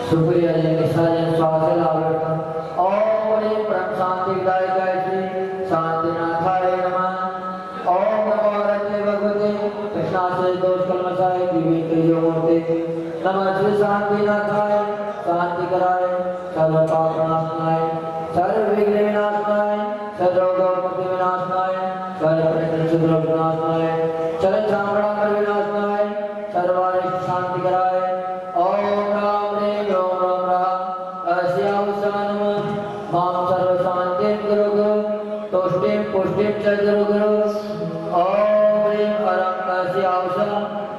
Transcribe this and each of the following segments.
शुक्रिया जी निशाजन स्वास्थ्य लाभ ओम परम शांति दायिकाय श्री शांतिनाथाय नमः। ओम नमो भगवते भगवते कृष्णा से दोष कलमशाय दिव्य तेजोमूर्ते नमः श्री शांतिनाथाय शांति कराय सर्व पाप नाशनाय सर्व विघ्न विनाशनाय सर्व रोग विनाशनाय सर्व प्रकृति विनाशनाय चल चामड़ा विनाशनाय सर्वारिष्ट शांति कराय। ओम राम रे ओम राम राम अस्यावसान माम सर्व शांति गुरु गुरु तुष्टिं पुष्टिं च गुरु गुरु। ओम ह्रीं परम अस्यावसान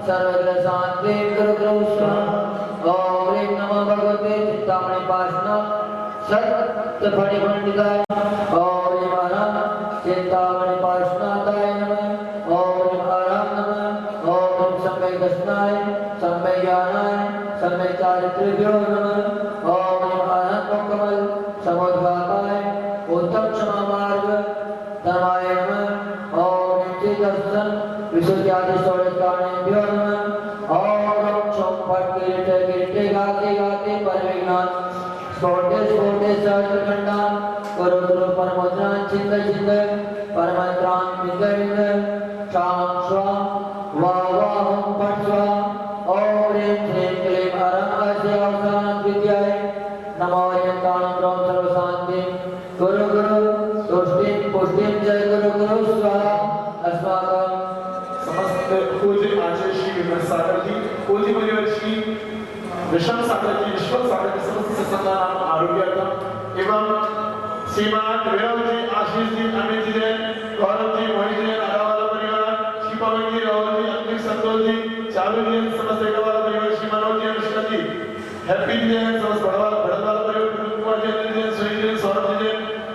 सर्वत्र शांति गुरु गुरु। ओम ह्रीं नमो भगवते चिंतामणि पाशना सत्य फणि पंडिताय। ओम ह्रीं हरं चिंतामणि पाशनाताय नमः। ओम ह्रीं हरं नमः। ओम ह्रीं सम्यक् दर्शनाय सम्यक् ज्ञानाय सम्यक् चारित्र्यो नमः। ओम ह्रीं हरं कमल समुद्घाताय उत्तम क्षमा मार्ग धर्माय नमः। ओम ह्रीं दर्शन विशुद्धि आदि षोडशकारणेभ्यो नमः। ओम ह्रीं क्षम फट गिरते गिरते गाते गाते परविघ्नान् स्फोटे स्फोटे सहस्रखण्डान् करो करो परमोद्रान् चिन्त चिन्त परमन्त्रान् विन्द विन्द शां स्वां वाह वाह ओम फट स्वाहा। ओम ह्रीं श्रीं क्लीं हरं अस्य अवसानं विद्याय नमो यन्तानं ब्रह्म सर्व शान्ति गुरु गुरु तुष्टिं पुष्टिं जय गुरु गुरु स्वाहा। अस्माकं समस्त पूज्य आचार्य श्री विमल सागर जी पूज्य परिवार श्री विशाल सागर जी विश्व सागर जी समस्त सत्संगानाम आरोग्यार्थम एवं श्रीमान विराज जी आशीष जी अमित जी गौरव जी मोहित जी आरावाला परिवार श्री पवन जी राहुल जी अंकित संतोष जी चारू जी समस्त एकवाला परिवार श्री मनोज जी अनुष्का जी हैप्पी जी समस्त बड़वाला परिवार विनोद कुमार जी अनिल जी सुनील जी सौरभ जी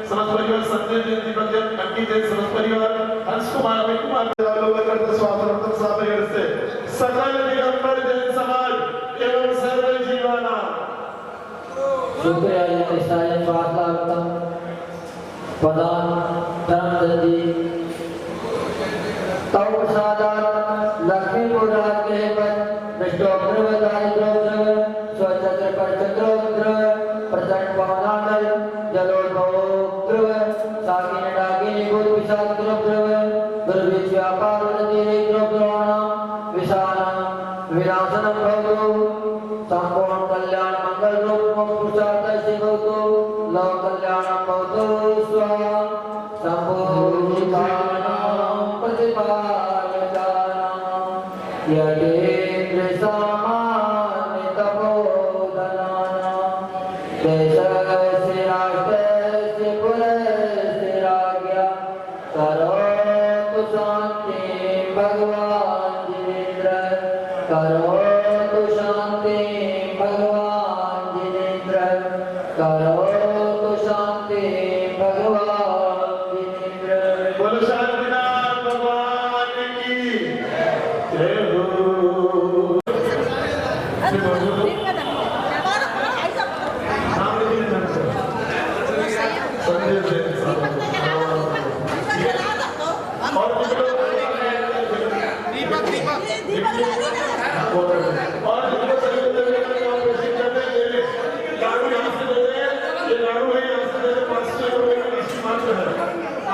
समस्त परिवार संजय जी दीपक जी अंकित जी समस्त परिवार हंस कुमार अमित कुमार सकल दिगंबर जैन समाज एवं सर्व जीवाना शुक्रिया जी निशाजन स्वास्थ्य प्रधान धर्मदंडी तव प्रसादात लक्ष्मीपुर राज के पद विष्णुद्रव दारिद्रोद्रव स्वचक्र परचक्रोद्रव प्रचंड पवनानल जलोद्भवोद्रव सागिन डागिनी भूत विषाद्रोद्रव दुर्भिक्ष व्यापार नदीद्रोद्रवाणां विशालं विनाशनं भवतु संपूर्ण कल्याण मंगल रूप मोक्ष पुरुषार्थ भवतु लोक कल्याणं भवतु स्वाहा। संपूर्ण कामनां प्रतिपालकानां यतेन्द्र सामान्य तपोधनानां देशस्य राष्ट्रस्य पुरस्य राज्ञा करोतु शान्तिं भगवान् जिनेन्द्र करोतु शान्तिं भगवान् जिनेन्द्र करोतु शान्तिं भगवान् जिनेन्द्र। बोलो शांतिनाथ भगवान की जय हो।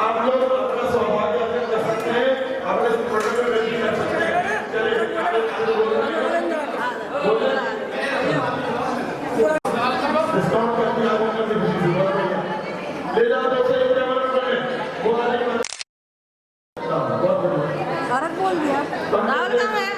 आप लोग अपना सौभाग्य कर सकते हैं अपने प्रोडक्ट में रजिस्टर कर सकते हैं। चलिए डिस्काउंट करके आपको करने की जरूरत नहीं है। ले जाओ तो सही पेमेंट करें वो आने का सौरभ बोल दिया राहुल कहाँ है?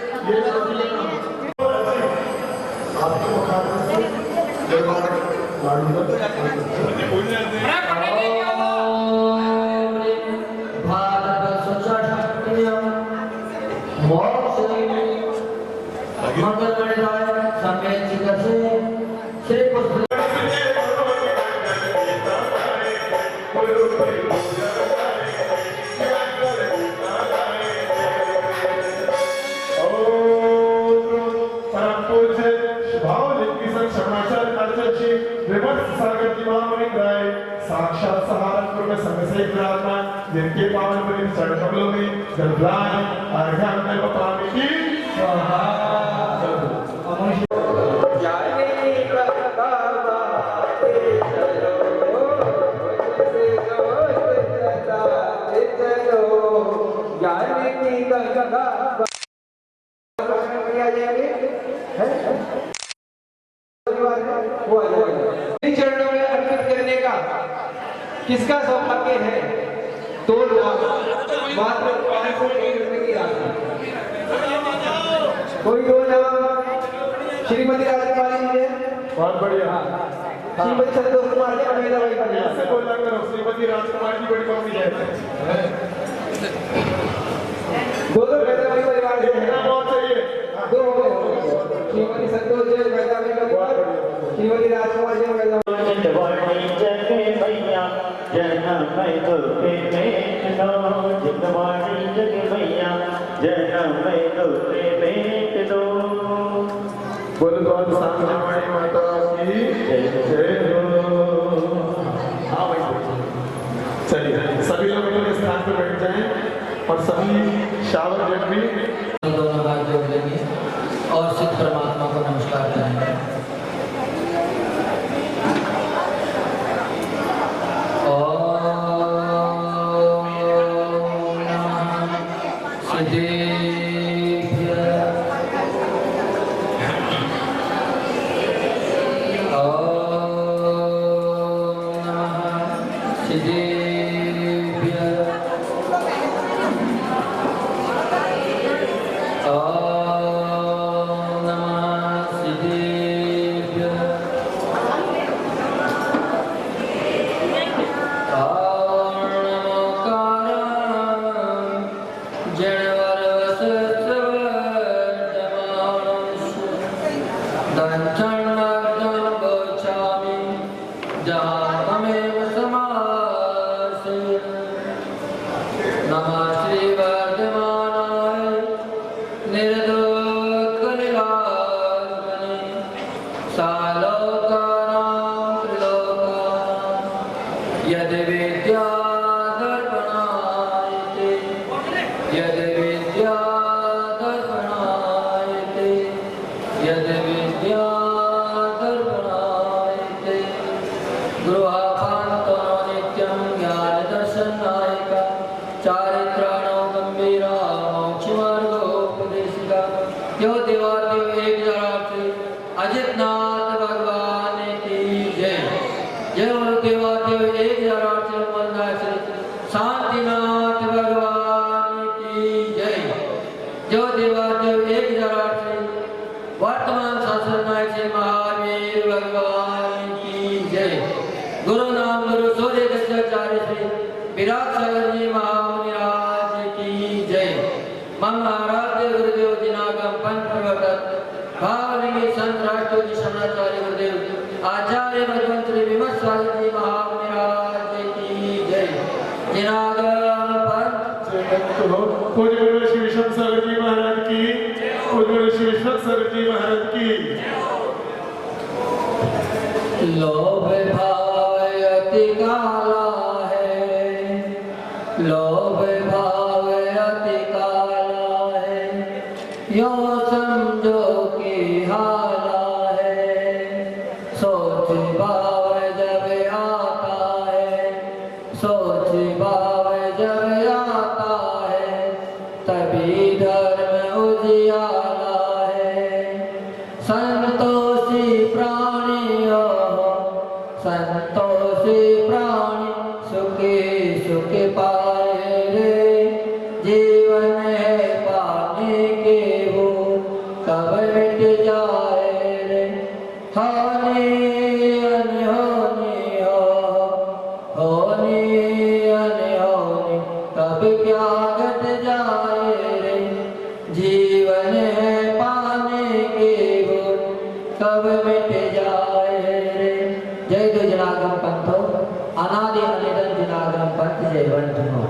साक्षात सहारनपुर में संघ से विराजमान जिनके पावन पवित्र चरण कमलों में जलदान अर्घ्य पानी की स्वाहा। वो आ जाएगा। इन चरणों में अर्पित करने का किसका सौभाग्य है? 2 लाख मात्र 501 रुपए की राशि। कोई 2 नाम श्रीमती राजकुमारी जी है, बहुत बढ़िया। श्रीमती संतोष कुमार जी, अमेदा भाई का ऐसे बोला करो, श्रीमती राजकुमार की बड़ी मम्मी है। 2 पैदा भाई परिवार से कितना है। बहुत चाहिए? 2 हो गए। श्रीमती संतोष जी पैदा भाई का परिवार, श्रीमती राजकुमार जी पैदा बोलो कौन सामने माता की जय हो। हाँ भाई, चलिए सभी लोग अपने स्थान पर बैठ जाएं और सभी शावर जब भी दोनों हाथ जोड़ लेंगे और सिद्ध परमात्मा को नमस्कार करेंगे। लोभ भाव अति काला है, लोभ भाव अति काला है, यो समझो कि हाला है। सोच भाव जब आता है, सोच भाव जब आता है, तभी धर्म उजियाला है। संतोषी प्राणी हो, संतोषी प्राणी सुखे सुखे पाए रे। जीवन है पाने के वो कब मिट जाए रे। होनी अनहोनी हो, होनी अनहोनी कब क्या घट जाए रे। जीवन है पाने के वो कब मिट जाए रे। जय दो जनागम पंथो, अनादि अनिधन जनागम पंथ जय वंथ हो।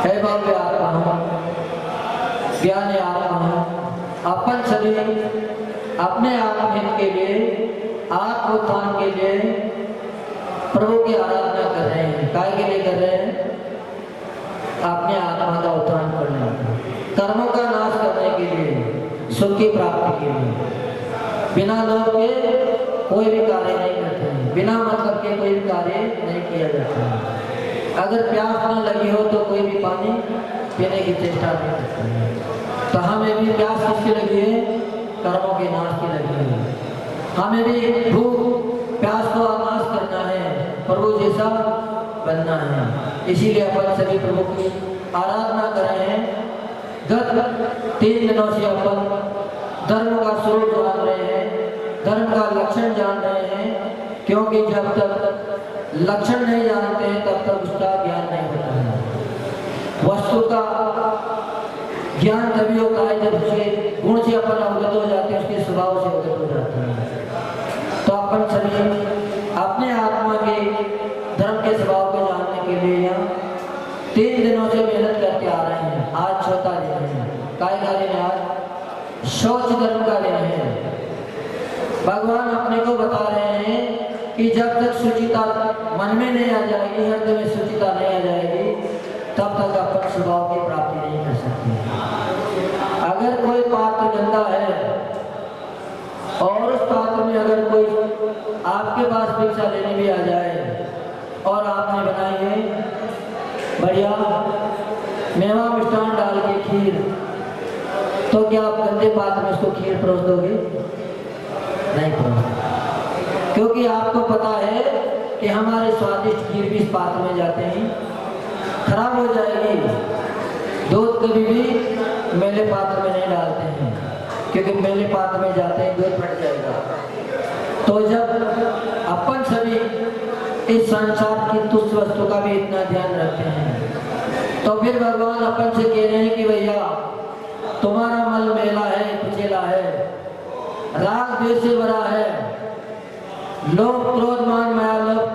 हे भव्य आत्मा, ज्ञान आत्मा, अपन शरीर अपने आत्महित के लिए, आत्मोत्थान के लिए प्रभु की आराधना कर रहे हैं। काय के लिए कर रहे हैं? अपने आत्मा का उत्थान करने, कर्मों का नाश करने के लिए, सुख की प्राप्ति के लिए। बिना लोभ के कोई भी कार्य नहीं करते हैं, बिना मतलब के कोई भी कार्य नहीं किया जाता है। अगर प्यास न लगी हो तो कोई भी पानी पीने की चेष्टा नहीं करता है। तो हमें भी प्यास किसकी लगी है? कर्मों के नाश की लगी है। हमें भी भूख प्यास को आगाज करना है, प्रभु जैसा बनना है। इसीलिए अपन सभी प्रभु की आराधना कर रहे हैं। गत 3 दिनों से अपन धर्म का स्वरूप जान रहे हैं, धर्म का लक्षण जान रहे हैं, क्योंकि जब तक लक्षण नहीं जानते हैं तब तक उसका ज्ञान नहीं होता है। वस्तु का ज्ञान तभी होता है जब उसके गुण से अपन अवगत हो जाते हैं, उसके स्वभाव से अवगत हो जाते हैं। तो अपन सभी अपने आत्मा के धर्म के स्वभाव को जानने के लिए यहाँ 3 दिनों से मेहनत करके आ रहे हैं। आज चौथा दिन है। काय का दिन है आज? शौच धर्म का दिन है। भगवान अपने को बता रहे हैं कि जब तक शुचिता मन में नहीं आ जाएगी, हृदय में शुचिता नहीं आ जाएगी, तब तक अपन स्वभाव की प्राप्ति नहीं कर सकते। अगर कोई पात्र गंदा है और उस पात्र में अगर कोई आपके पास भिक्षा लेने भी आ जाए और आपने बनाई है बढ़िया मेवा मिष्ठान डाल के खीर, तो क्या आप गंदे पात्र में उसको खीर परोस दोगे? नहीं परोस, क्योंकि आपको पता है कि हमारे स्वादिष्ट खीर भी इस पात्र में जाते हैं, खराब हो जाएगी। दूध कभी भी मेले पात्र में नहीं डालते हैं, क्योंकि मेले पात्र में जाते हैं दूध फट जाएगा। तो जब अपन सभी इस संसार की तुच्छ वस्तु का भी इतना ध्यान रखते हैं, तो फिर भगवान अपन से कह रहे हैं कि भैया तुम्हारा मल मेला है, कुचेला है, राग द्वेष से भरा है, लोभ क्रोध मान माया लोभ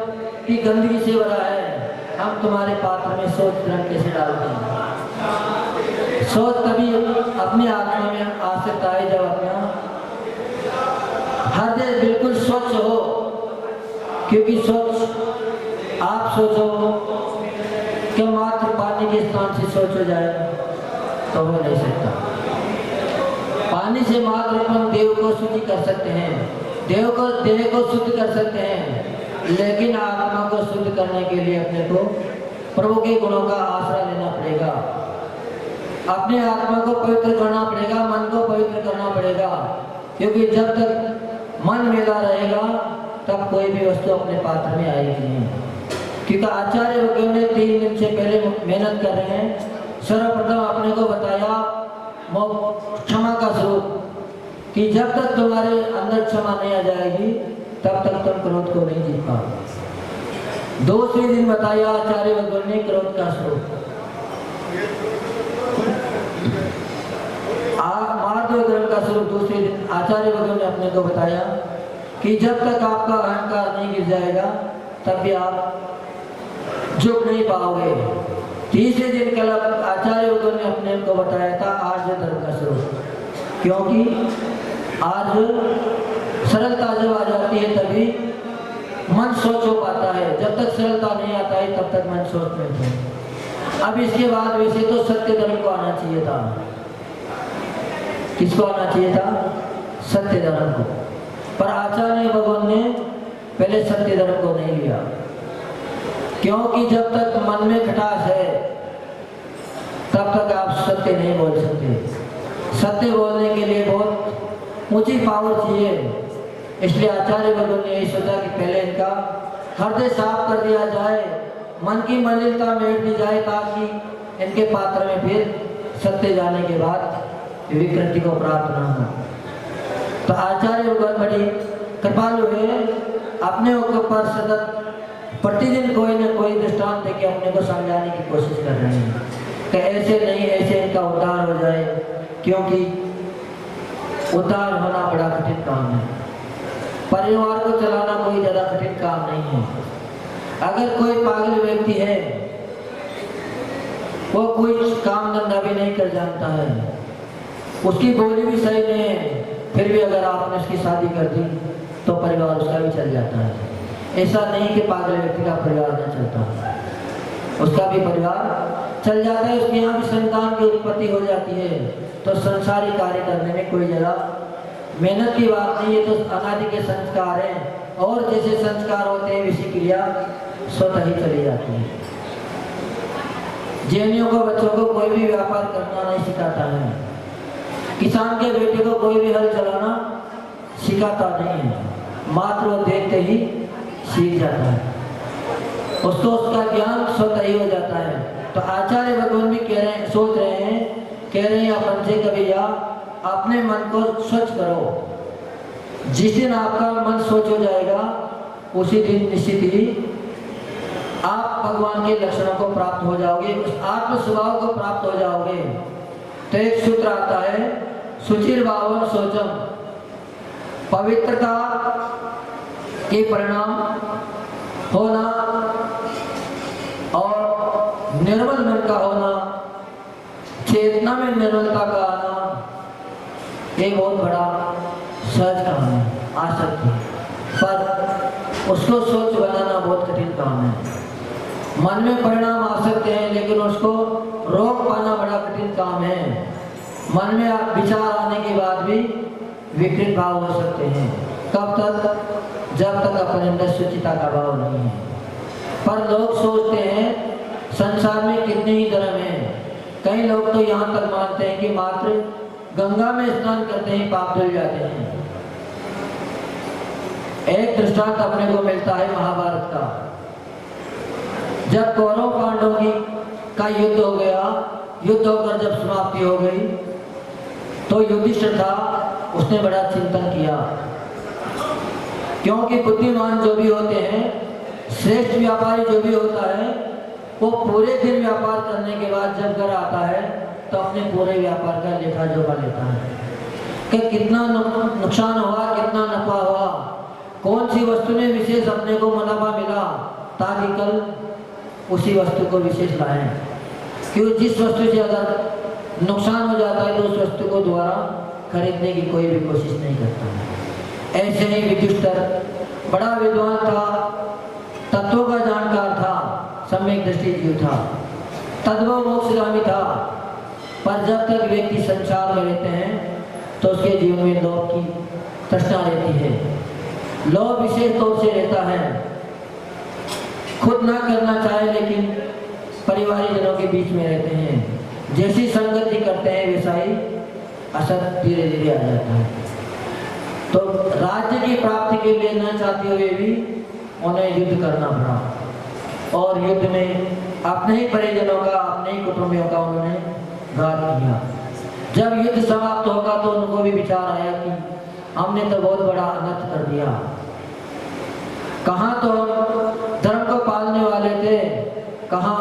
की गंदगी से भरा है। हम तुम्हारे पात्र में सोच धर्म कैसे डालते हैं? सोच तभी अपनी आत्मा में आ सकता है जब अपना हृदय बिल्कुल स्वच्छ हो, क्योंकि स्वच्छ आप सोचो कि मात्र पानी के स्थान से स्वच्छ हो जाए तो हो नहीं सकता। पानी से मात्र अपन देव को शुद्धि कर सकते हैं, देह को शुद्ध कर सकते हैं, लेकिन आत्मा को शुद्ध करने के लिए अपने को प्रभु के गुणों का आश्रय लेना पड़ेगा। अपने आत्मा को पवित्र करना पड़ेगा, मन को पवित्र करना पड़ेगा, क्योंकि जब तक मन मेला रहेगा तब कोई भी वस्तु अपने पात्र में आएगी नहीं। क्योंकि आचार्य वगैरह ने 3 दिन से पहले मेहनत कर रहे हैं। सर्वप्रथम अपने को बताया क्षमा का स्वरूप, कि जब तक तुम्हारे अंदर क्षमा नहीं आ जाएगी तब तक तुम क्रोध को नहीं जीत पाओगे। दूसरे दिन बताया आचार्य वगैरह ने क्रोध का स्वरूप। मार्ग ग्रहण का स्वरूप दूसरे दिन आचार्य वगैरह ने अपने को बताया कि जब तक आपका अहंकार नहीं गिर जाएगा तब भी आप झुक नहीं पाओगे। तीसरे दिन कल आचार्य वगैरह ने अपने को बताया था आर्य धर्म का स्वरूप, क्योंकि आज सरलता जब आ जाती है तभी मन सोच हो पाता है। जब तक सरलता नहीं आता है तब तक मन सोच नहीं है। अब इसके बाद वैसे तो सत्य धर्म को आना चाहिए था। किसको आना चाहिए था? सत्य धर्म को। पर आचार्य भगवान ने पहले सत्य धर्म को नहीं लिया, क्योंकि जब तक मन में खटास है तब तक आप सत्य नहीं बोल सकते। सत्य बोलने के लिए बहुत ऊंची पावर चाहिए। इसलिए आचार्य भगवान ने यही सोचा कि पहले इनका हृदय साफ कर दिया जाए, मन की मलिनता मेट दी जाए, ताकि इनके पात्र में फिर सत्य जाने के बाद विकृति को प्राप्त न हो। तो आचार्य भगवान बड़ी कृपालु है, अपने ऊपर सतत प्रतिदिन कोई न कोई दृष्टांत देके अपने को समझाने की कोशिश कर रहे हैं कि ऐसे नहीं, ऐसे इनका उद्धार हो जाए, क्योंकि उद्धार होना बड़ा कठिन काम है। परिवार को चलाना कोई ज्यादा कठिन काम नहीं है। अगर कोई पागल व्यक्ति है, वो कोई काम धंधा भी नहीं कर जानता है, उसकी बोली भी सही नहीं है, फिर भी अगर आपने उसकी शादी कर दी तो परिवार उसका भी चल जाता है। ऐसा नहीं कि पागल व्यक्ति का परिवार नहीं चलता, उसका भी परिवार चल जाता है, उसके यहाँ भी संतान की उत्पत्ति हो जाती है। तो संसारी कार्य करने में कोई ज़्यादा मेहनत की बात नहीं है, तो अनादि के संस्कार हैं, और जैसे संस्कार होते हैं वैसी क्रिया स्वतः ही चली जाती है। जैनियों को बच्चों को कोई भी व्यापार करना नहीं सिखाता है, किसान के बेटे को कोई भी हल चलाना सिखाता नहीं है। मात्र वो देखते ही सीख जाता है, उसको उसका ज्ञान स्वतः ही हो जाता है। तो आचार्य भगवान भी कह रहे हैं, सोच रहे हैं, कह रहे हैं अपन से कभी या अपने मन को स्वच्छ करो। जिस दिन आपका मन स्वच्छ हो जाएगा उसी दिन निश्चित ही आप भगवान के लक्षणों को प्राप्त हो जाओगे, उस आत्म स्वभाव को प्राप्त हो जाओगे। तो एक सूत्र आता है, सुचिर भावन सोचम, पवित्रता के परिणाम होना और निर्मल मन का होना, चेतना में निर्मलता का आना, एक बहुत बड़ा सहज काम है, आसक्ति, पर उसको सोच बनाना बहुत कठिन काम है। मन में परिणाम आ सकते हैं लेकिन उसको रोक पाना बड़ा कठिन काम है। मन में विचार आने के बाद भी विकृत भाव हो सकते हैं। कब तक? जब तक अपने अंदर शुचिता का भाव नहीं है। पर लोग सोचते हैं संसार में कितने ही धर्म हैं। कई लोग तो यहाँ तक मानते हैं कि मात्र गंगा में स्नान करते ही पाप धुल जाते हैं। एक दृष्टांत अपने को मिलता है महाभारत का। जब कौरव पांडवों का युद्ध हो गया, युद्ध होकर जब समाप्ति हो गई तो युधिष्ठिर था, उसने बड़ा चिंतन किया, क्योंकि बुद्धिमान जो भी होते हैं, श्रेष्ठ व्यापारी जो भी होता है, वो पूरे दिन व्यापार करने के बाद जब घर आता है तो अपने पूरे व्यापार का लेखा जोखा लेता है कि कितना नुकसान हुआ, कितना नफा हुआ, कौन सी वस्तु में विशेष अपने को मुनाफा मिला, ताकि कल उसी वस्तु को विशेष लाएं। क्योंकि जिस वस्तु से अगर नुकसान हो जाता है तो उस वस्तु को दोबारा खरीदने की कोई भी कोशिश नहीं करता। ऐसे ही युधिष्ठिर बड़ा विद्वान था, तत्वों का जानकार था, सम्यक दृष्टि जीव था, तद्भव मोक्षगामी था। पर जब तक व्यक्ति संसार में रहते हैं तो उसके जीवन में लोभ की तृष्णा रहती है। लोभ विशेष तौर से रहता है, खुद ना करना चाहे लेकिन परिवारी जनों के बीच में रहते हैं। जैसी संगति करते हैं वैसा ही असर धीरे धीरे आ जाता है। तो राज्य की प्राप्ति के लिए न चाहते हुए भी उन्हें युद्ध करना पड़ा और युद्ध में अपने ही परिजनों का, अपने ही कुटुंबियों का उन्होंने घात किया। जब युद्ध समाप्त होगा तो उनको भी विचार आया कि हमने तो बहुत बड़ा अनर्थ कर दिया। कहाँ तो धर्म को पालने वाले थे, कहाँ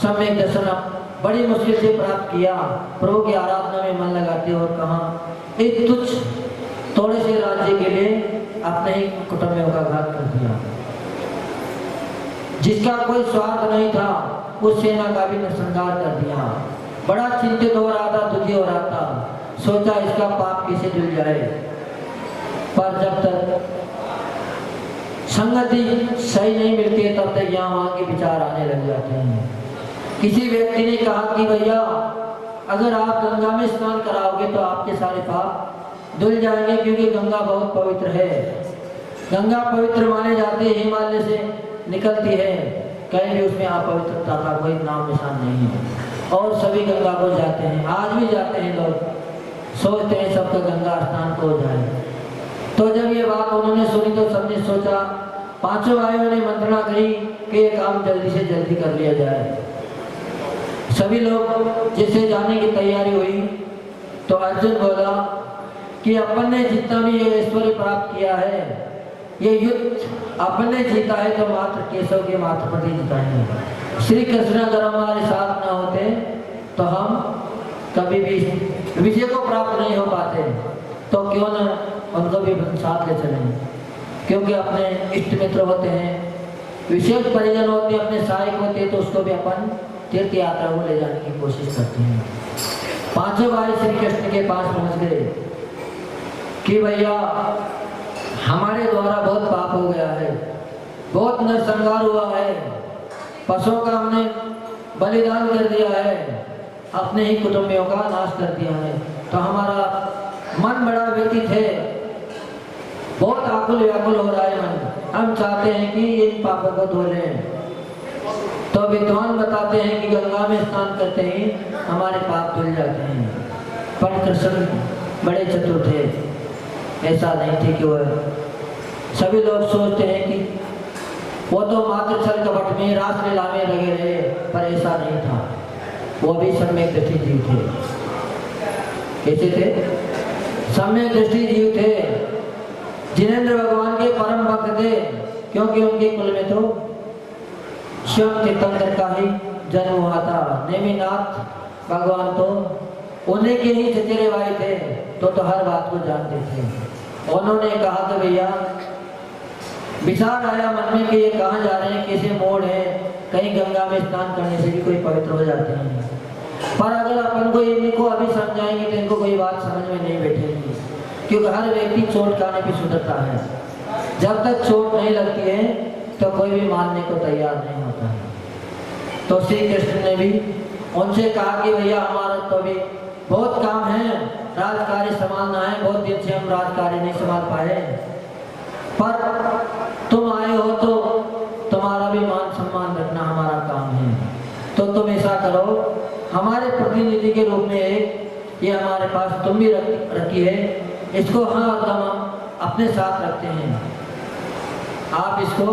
सम्यक दर्शन बड़ी मुश्किल से प्राप्त किया, प्रभु की आराधना में मन लगाते, और कहाँ एक तुच्छ थोड़े से राज्य के लिए अपने ही कुटुंबियों का घात कर दिया। जिसका कोई स्वार्थ नहीं था उस सेना का भी नरसंहार कर दिया। बड़ा चिंतित हो रहा था, दुखी हो रहा था, सोचा इसका पाप कैसे धुल जाए। पर जब तक संगति सही नहीं मिलती है तब तक यहाँ वहाँ के विचार आने लग जाते हैं। किसी व्यक्ति ने कहा कि भैया अगर आप गंगा में स्नान कराओगे तो आपके सारे पाप धुल जाएंगे, क्योंकि गंगा बहुत पवित्र है। गंगा पवित्र माने जाते हैं, हिमालय से निकलती है, कहीं भी उसमें अपवित्रता का कोई नाम निशान नहीं है। और सभी गंगा को जाते हैं, आज भी जाते हैं लोग, सोचते हैं सबका गंगा स्नान को हो जाए। तो जब ये बात उन्होंने सुनी तो सबने सोचा, पांचों भाइयों ने मंत्रणा करी कि ये काम जल्दी से जल्दी कर लिया जाए। सभी लोग जिससे जाने की तैयारी हुई तो अर्जुन बोला कि अपन ने जितना भी ये ऐश्वर्य प्राप्त किया है, ये युद्ध अपन ने जीता है तो मात्र केशव के मात्र प्रति जीता है। श्री कृष्ण अगर हमारे साथ ना होते तो हम कभी भी विजय को प्राप्त नहीं हो पाते। तो क्यों न उनको भी साथ ले चलें, क्योंकि अपने इष्ट मित्र होते हैं, विशेष परिजन होते हैं, अपने सहायक होते हैं, तो उसको भी अपन तीर्थ यात्रा को ले जाने की कोशिश करते हैं। पांचों भाई श्री कृष्ण के पास पहुंच गए कि भैया हमारे द्वारा बहुत पाप हो गया है, बहुत नरसंहार हुआ है, पशुओं का हमने बलिदान कर दिया है, अपने ही कुटुंबियों का नाश कर दिया है। तो हमारा मन बड़ा व्यतीत है, बहुत आकुल व्याकुल हो रहा है मन, हम चाहते हैं कि इन पापों को धो लें। तो विद्वान बताते हैं कि गंगा में स्नान करते ही हमारे पाप धुल जाते हैं। पर कृष्ण बड़े चतुर थे, ऐसा नहीं थे कि वह सभी लोग सोचते हैं कि वो तो मात्र छल कपट में रास लीला में लगे रहे, पर ऐसा नहीं था। वो भी सम्यक दृष्टि जीव थे। कैसे थे? सम्यक दृष्टि जीव थे। जिनेंद्र भगवान के परम भक्त थे, क्योंकि उनके कुल में तो शिव तीर्थंकर का ही जन्म हुआ था। नेमिनाथ भगवान तो उन्हीं के ही चचेरे भाई थे, तो हर बात को जानते थे। उन्होंने कहा कि भैया विचार आया मन में कि ये कहाँ जा रहे हैं, कैसे मोड़ है, कहीं गंगा में स्नान करने से भी कोई पवित्र हो जाते हैं। पर अगर अपन को इनको अभी समझाएंगे तो इनको कोई बात समझ में नहीं बैठेगी, क्योंकि हर व्यक्ति चोट खाने की सुधरता है। जब तक चोट नहीं लगती है तो कोई भी मानने को तैयार नहीं होता है। तो श्री कृष्ण ने भी उनसे कहा कि भैया हमारा तो अभी बहुत काम है, राजकार्य संभालना है, बहुत दिन से हम राजकार्य नहीं संभाल पाए, पर तुम आए हो तो तुम्हारा भी मान सम्मान रखना हमारा काम है। तो तुम ऐसा करो, हमारे प्रतिनिधि के रूप में एक ये हमारे पास तुम भी रखी है, इसको हाँ हम अपने साथ रखते हैं। आप इसको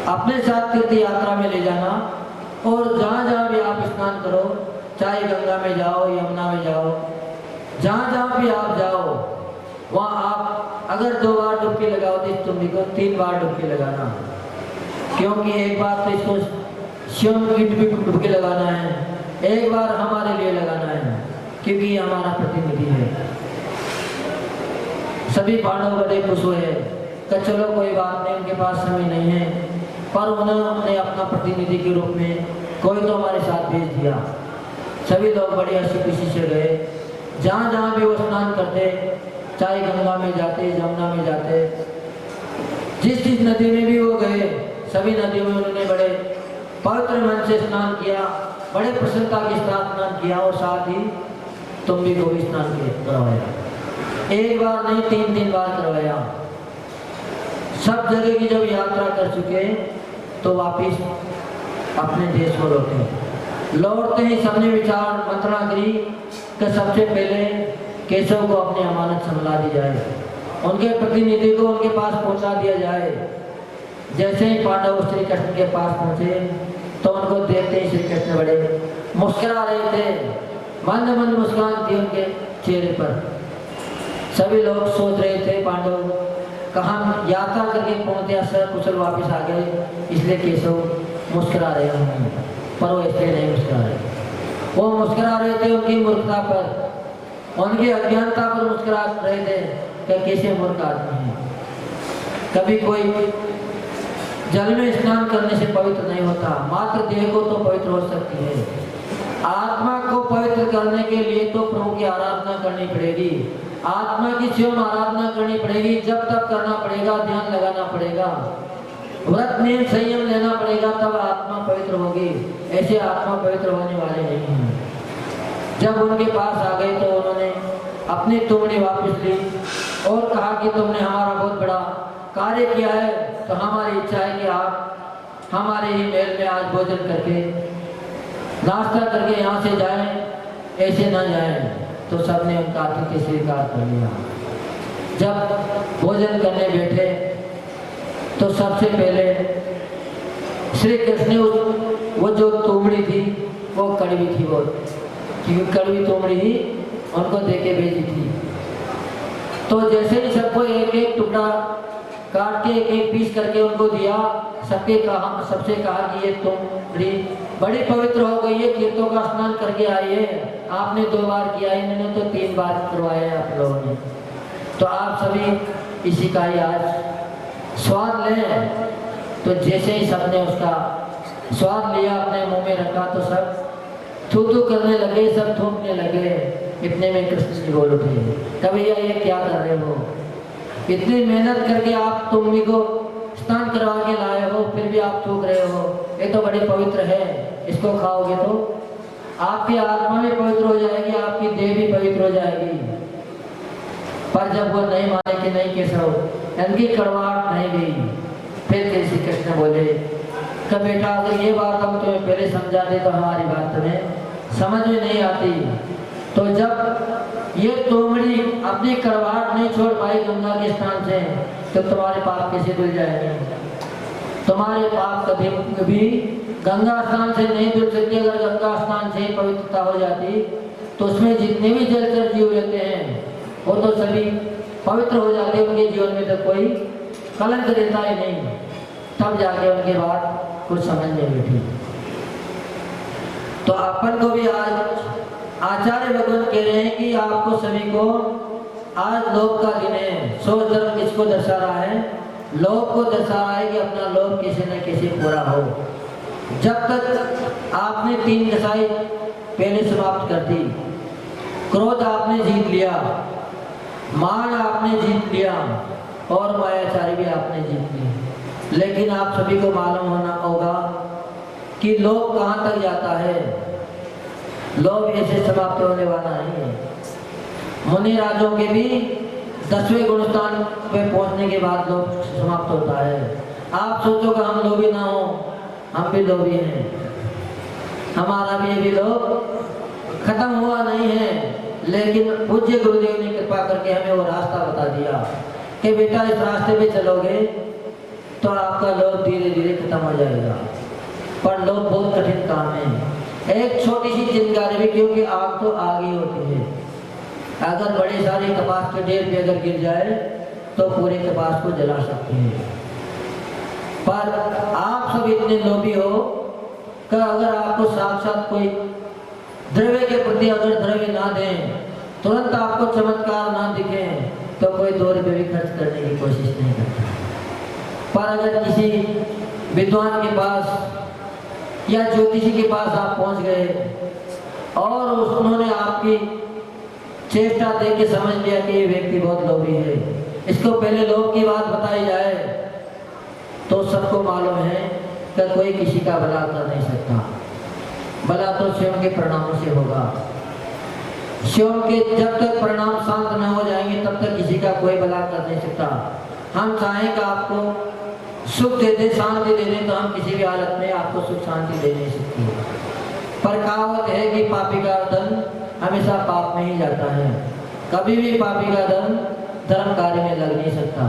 अपने साथ तीर्थ यात्रा में ले जाना, और जहाँ जहाँ भी आप स्नान करो, चाहे गंगा में जाओ, यमुना में जाओ, जहाँ जहाँ भी आप जाओ, वहाँ आप अगर 2 बार डुबकी लगाओ तो तुम भी को 3 बार डुबकी लगाना, क्योंकि एक बार तो इसको शिव की डुबकी लगाना है, एक बार हमारे लिए लगाना है, क्योंकि ये हमारा प्रतिनिधि है। सभी पांडव बड़े खुश हुए कि चलो कोई बात नहीं, उनके पास समय नहीं है, पर उन्होंने अपना प्रतिनिधि के रूप में कोई तो हमारे साथ भेज दिया। सभी लोग बड़े हंसी खुशी से गए। जहाँ जहाँ भी वो स्नान करते, चाहे गंगा में जाते, जमुना में जाते, जिस जिस नदी में भी वो गए, सभी नदियों में उन्होंने बड़े पवित्र मन से स्नान किया, बड़े प्रसन्नता के साथ स्नान किया, और साथ ही तुम भी को भी स्नान करवाया। एक बार नहीं 3 बार करवाया। सब जगह की जब यात्रा कर चुके तो वापिस अपने देश को लौटते ही सबने विचार मंत्रणा करी कि सबसे पहले केशव को अपनी अमानत संभला दी जाए, उनके प्रतिनिधि को उनके पास पहुंचा दिया जाए। जैसे ही पांडव श्री कृष्ण के पास पहुंचे तो उनको देखते ही श्री कृष्ण बड़े मुस्कुरा रहे थे, मंद मंद मुस्कान थी उनके चेहरे पर। सभी लोग सोच रहे थे पांडव कहाँ यात्रा करके पहुंचे, कुशल वापस आ गए, इसलिए केशव मुस्कुरा रहे हैं, पर वो इसलिए नहीं मुस्कुरा रहे। वो मुस्कुरा रहे थे उनकी मूर्खता पर, उनकी अज्ञानता पर मुस्कुरा रहे थे कि कैसे मूर्ख आदमी है। कभी कोई जल में स्नान करने से पवित्र नहीं होता, मात्र देह को तो पवित्र हो सकती है। आत्मा को पवित्र करने के लिए तो प्रभु की आराधना करनी पड़ेगी, आत्मा की स्वयं आराधना करनी पड़ेगी, जब तक करना पड़ेगा, ध्यान लगाना पड़ेगा, व्रत नियम संयम लेना पड़ेगा, तब आत्मा पवित्र होगी। ऐसे आत्मा पवित्र होने वाले नहीं हैं। जब उनके पास आ गए तो उन्होंने अपनी तुमड़ी वापस ली और कहा कि तुमने हमारा बहुत बड़ा कार्य किया है, तो हमारी इच्छा है कि आप हमारे ही महल में आज भोजन करके नाश्ता करके यहाँ से जाएं, ऐसे ना जाएं। तो सबने उनका आतिथ्य स्वीकार कर लिया। जब भोजन करने बैठे तो सबसे पहले श्री कृष्ण ने वो जो तुमड़ी थी वो कड़वी थी, वो क्योंकि कड़वी तुमड़ी ही उनको देके भेजी थी। तो जैसे ही सबको एक एक टुकड़ा काट के एक एक पीस करके उनको दिया, सबसे कहा कि ये तुमड़ी बड़ी पवित्र हो गई है, तीर्थों का स्नान करके आई है, आपने 2 बार किया, इन्होंने तो 3 बार करवाया है आप लोगों ने। तो आप सभी इसी का ही आज स्वाद लें। तो जैसे ही सबने उसका स्वाद लिया, अपने मुंह में रखा, तो सब थू थू करने लगे, सब थूकने लगे। इतने में कृष्ण जी बोल उठे, कभी ये क्या कर रहे हो, इतनी मेहनत करके आप तुम को स्नान करवा के लाए हो, फिर भी आप थूक रहे हो, ये तो बड़ी पवित्र है, इसको खाओगे तो आपकी आत्मा भी पवित्र हो जाएगी, आपकी देह भी पवित्र हो जाएगी। पर जब वो नहीं माने कि नहीं केशव, इनकी कड़वाहट नहीं गई, फिर श्री कृष्ण बोले कि बेटा अगर ये बात हम तुम्हें पहले समझा दे तो हमारी बात तुम्हें समझ में नहीं आती। तो जब ये तुमड़ी अपनी करवाहट नहीं छोड़ पाई गंगा के स्नान से, तो तुम्हारे पाप कैसे धुल जाएंगे? तुम्हारे पाप कभी कभी गंगा स्नान से नहीं धुल सकते। अगर गंगा स्नान से पवित्रता हो जाती तो उसमें जितने भी जलचर जीव रहते हैं वो तो सभी पवित्र हो जाते, उनके जीवन में तो कोई कलंक रहता ही नहीं। तब जाके उनके बाद कुछ समझ नहीं बैठी। तो अपन को भी आज आचार्य भगवान कह रहे हैं कि आपको सभी को आज लोभ का दिन है। सोच धर्म किसको दर्शा रहा है? लोभ को दर्शा रहा है कि अपना लोभ कैसे न कैसे पूरा हो। जब तक आपने 3 कसाई पहले समाप्त कर दी, क्रोध आपने जीत लिया, मान आपने जीत लिया और मायाचारी भी आपने जीत ली, लेकिन आप सभी को मालूम होना होगा कि लोभ कहाँ तक जाता है। लोभ ऐसे समाप्त होने वाला नहीं है। मुनि राजों के भी 10वें गुणस्थान पे पहुंचने के बाद लोभ समाप्त होता है। आप सोचोगे हम लोभी ना हो, हम भी लोभी हैं, हमारा भी अभी लोभ खत्म हुआ नहीं है। लेकिन पूज्य गुरुदेव ने कृपा करके हमें वो रास्ता बता दिया कि बेटा इस रास्ते पे चलोगे तो आपका लोभ धीरे धीरे खत्म हो जाएगा। पर लोभ बहुत कठिन काम है। एक छोटी सी चिंगारी भी, क्योंकि आग तो आग ही होती है। अगर बड़े सारे कपास के ढेर पे अगर गिर जाए तो पूरे कपास को जला सकती है। पर आप सब इतने लोभी हो कि अगर आपको साक्षात कोई द्रव्य के प्रति अगर द्रव्य ना दें, तुरंत आपको चमत्कार ना दिखे, तो कोई 2 रुपये भी खर्च करने की कोशिश नहीं करता। पर अगर किसी विद्वान के पास या ज्योतिषी के पास आप पहुंच गए और उन्होंने आपकी चेष्टा देख के समझ लिया कि ये व्यक्ति बहुत लोभी है, इसको पहले लोभ की बात बताई जाए, तो सबको मालूम है कि कोई किसी का भला कर नहीं सकता। भला तो स्वयं के परिणामों से होगा। स्वयं के जब तक परिणाम शांत न हो जाएंगे तब तक किसी का कोई भला कर नहीं सकता। हम चाहें कि आपको सुख दे दे, शांति दे दे, तो हम किसी भी हालत में आपको सुख शांति दे नहीं सकते। पर कहावत है कि पापी का धन हमेशा पाप में ही जाता है। कभी भी पापी का धन धर्म कार्य में लग नहीं सकता।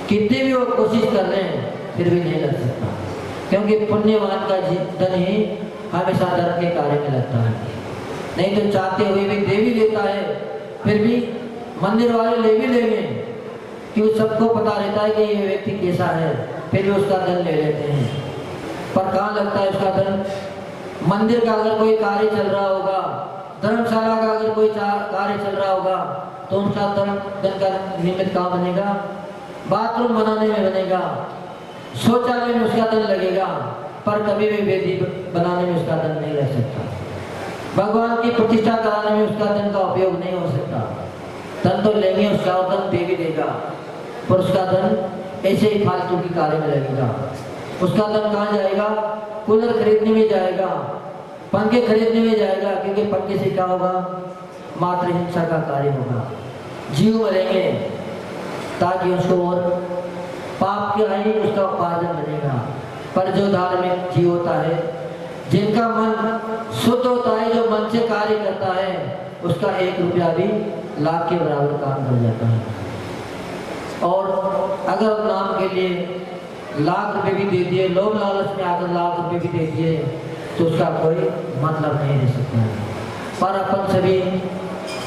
कितनी भी वो कोशिश कर लें फिर भी नहीं लग सकता, क्योंकि पुण्यवान का धन ही हमेशा धर्म के कार्य में लगता है। नहीं तो चाहते हुए भी दे भी लेता है, फिर भी मंदिर वाले ले भी लेंगे, क्योंकि सबको पता रहता है कि ये व्यक्ति कैसा है, फिर भी उसका धन ले लेते हैं। पर कहाँ लगता है उसका धन? मंदिर का अगर कोई कार्य चल रहा होगा, धर्मशाला का अगर कोई कार्य चल रहा होगा, तो उनका धन का निमित्त कहाँ बनेगा? बाथरूम बनाने में बनेगा, शौचालय में उसका धन लगेगा, पर कभी भी वेदी बनाने में उसका धन नहीं रह सकता। भगवान की प्रतिष्ठा कराने में उसका धन का उपयोग नहीं हो सकता। धन तो लेंगे उसका और धन दे भी देगा, पर उसका धन ऐसे ही फालतू की कार्य में लगेगा। उसका धन कहाँ जाएगा? कूलर खरीदने में जाएगा, पंखे खरीदने में जाएगा, क्योंकि पंखे से क्या होगा? मात्र हिंसा का कार्य होगा। जीव मरेंगे ताकि उसको और पाप के आई उसका उपार्जन बनेगा। पर जो धार्मिक जीव होता है, जिनका मन शुद्ध होता है, जो मन से कार्य करता है, उसका 1 रुपया भी लाख के बराबर काम कर जाता है। और अगर नाम के लिए लाख रुपए भी दे दिए, लोभ लालच में आकर लाख रुपए भी दे दिए, तो उसका कोई मतलब नहीं रह सकता है। पर अपन सभी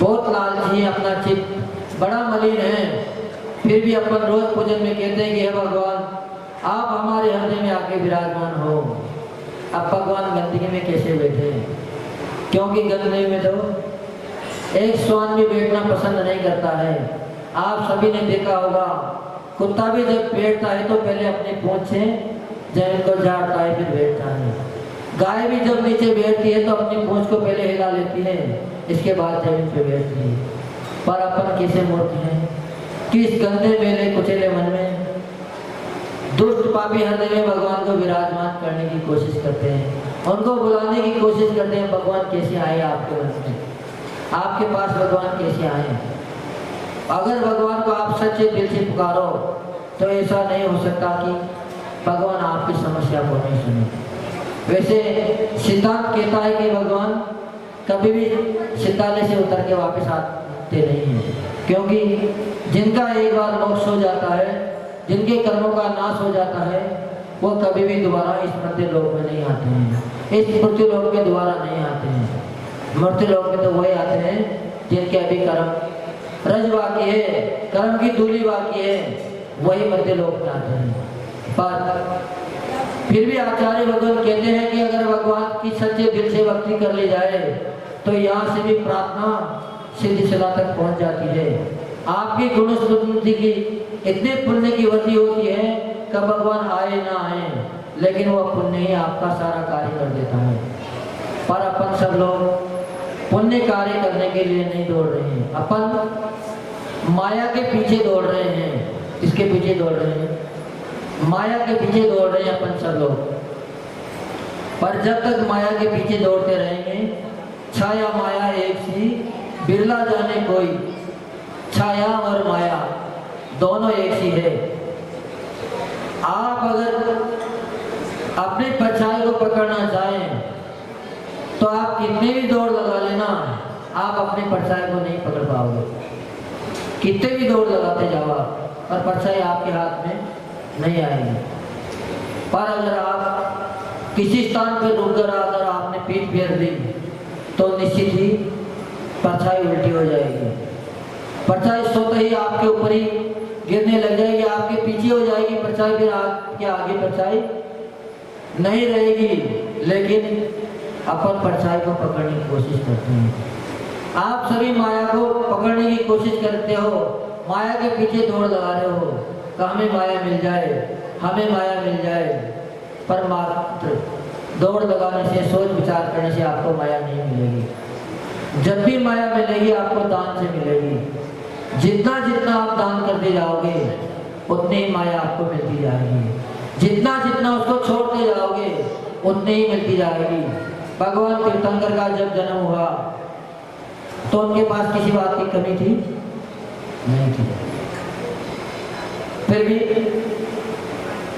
बहुत लालची हैं, अपना चित्त बड़ा मलिन है, फिर भी अपन रोज पूजन में कहते हैं कि हे भगवान आप हमारे हृदय में आके विराजमान हो। अब भगवान गंदगी में कैसे बैठे? क्योंकि गंदगी में तो एक श्वान भी बैठना पसंद नहीं करता है। आप सभी ने देखा होगा, कुत्ता भी जब बैठता है तो पहले अपनी पूंछ से जमीन को झाड़ता है, फिर बैठता है। गाय भी जब नीचे बैठती है तो अपनी पूंछ को पहले हिला लेती है, इसके बाद जमीन पे बैठती है। पर अपन कैसे मूर्ख हैं कि इस गंदे मेले कुचले मन में दुष्ट पापी हृदय में भगवान को विराजमान करने की कोशिश करते हैं, उनको बुलाने की कोशिश करते हैं। भगवान कैसे आए आपके मन में? आपके पास भगवान कैसे आए? अगर भगवान को आप सच्चे दिल से पुकारो तो ऐसा नहीं हो सकता कि भगवान आपकी समस्या को नहीं सुने। वैसे सिद्धांत कहता है कि भगवान कभी भी सिद्धालय से उतर के वापस हटते नहीं हैं, क्योंकि जिनका एक बार मोक्ष हो जाता है, जिनके कर्मों का नाश हो जाता है, वो कभी भी दोबारा इस मृत्यु लोक में नहीं आते हैं, इस मृत्यु लोक में दोबारा नहीं आते हैं। मृत्यु लोक में तो वही आते हैं जिनके अभी कर्म रज बाकी है, कर्म की धूली बाकी है, वही मृत्यु लोक में आते हैं। पर फिर भी आचार्य भगवान कहते हैं कि अगर भगवान की सच्चे दिल से भक्ति कर ली जाए तो यहाँ से भी प्रार्थना सिद्धि शिला तक पहुँच जाती है। आपकी गुण स्तुति की इतने पुण्य की वृद्धि होती है कि भगवान आए ना आए, लेकिन वह पुण्य ही आपका सारा कार्य कर देता है। पर अपन सब लोग पुण्य कार्य करने के लिए नहीं दौड़ रहे हैं, अपन माया के पीछे दौड़ रहे हैं। इसके पीछे दौड़ रहे हैं, माया के पीछे दौड़ रहे हैं अपन सब लोग। पर जब तक माया के पीछे दौड़ते रहेंगे, छाया माया एक सी बिरला जाने कोई, छाया और माया दोनों एक सी है। आप अगर अपने परछाई को पकड़ना चाहें तो आप कितने भी दौड़ लगा लेना, आप अपने परछाई को नहीं पकड़ पाओगे। कितने भी दौड़ लगाते जाओ और परछाई आपके हाथ में नहीं आएगी। पर अगर आप किसी स्थान पर रुककर अगर आपने पीठ फेर दी तो निश्चित ही परछाई उल्टी हो जाएगी। परछाई स्वतः ही आपके ऊपर ही गिरने लग जाएगी, आपके पीछे हो जाएगी परछाई, फिर आपके आगे परछाई नहीं रहेगी। लेकिन अपन परछाई को पकड़ने की कोशिश करते हैं। आप सभी माया को पकड़ने की कोशिश करते हो, माया के पीछे दौड़ लगा रहे हो कि हमें माया मिल जाए, हमें माया मिल जाए। पर मात्र दौड़ लगाने से, सोच विचार करने से आपको माया नहीं मिलेगी। जब भी माया मिलेगी आपको दान से मिलेगी। जितना जितना आप दान करते जाओगे उतनी ही माया आपको मिलती जाएगी। जितना जितना उसको छोड़ते जाओगे उतनी ही मिलती जाएगी। भगवान तीर्थंकर का जब जन्म हुआ तो उनके पास किसी बात की कमी थी नहीं थी, फिर भी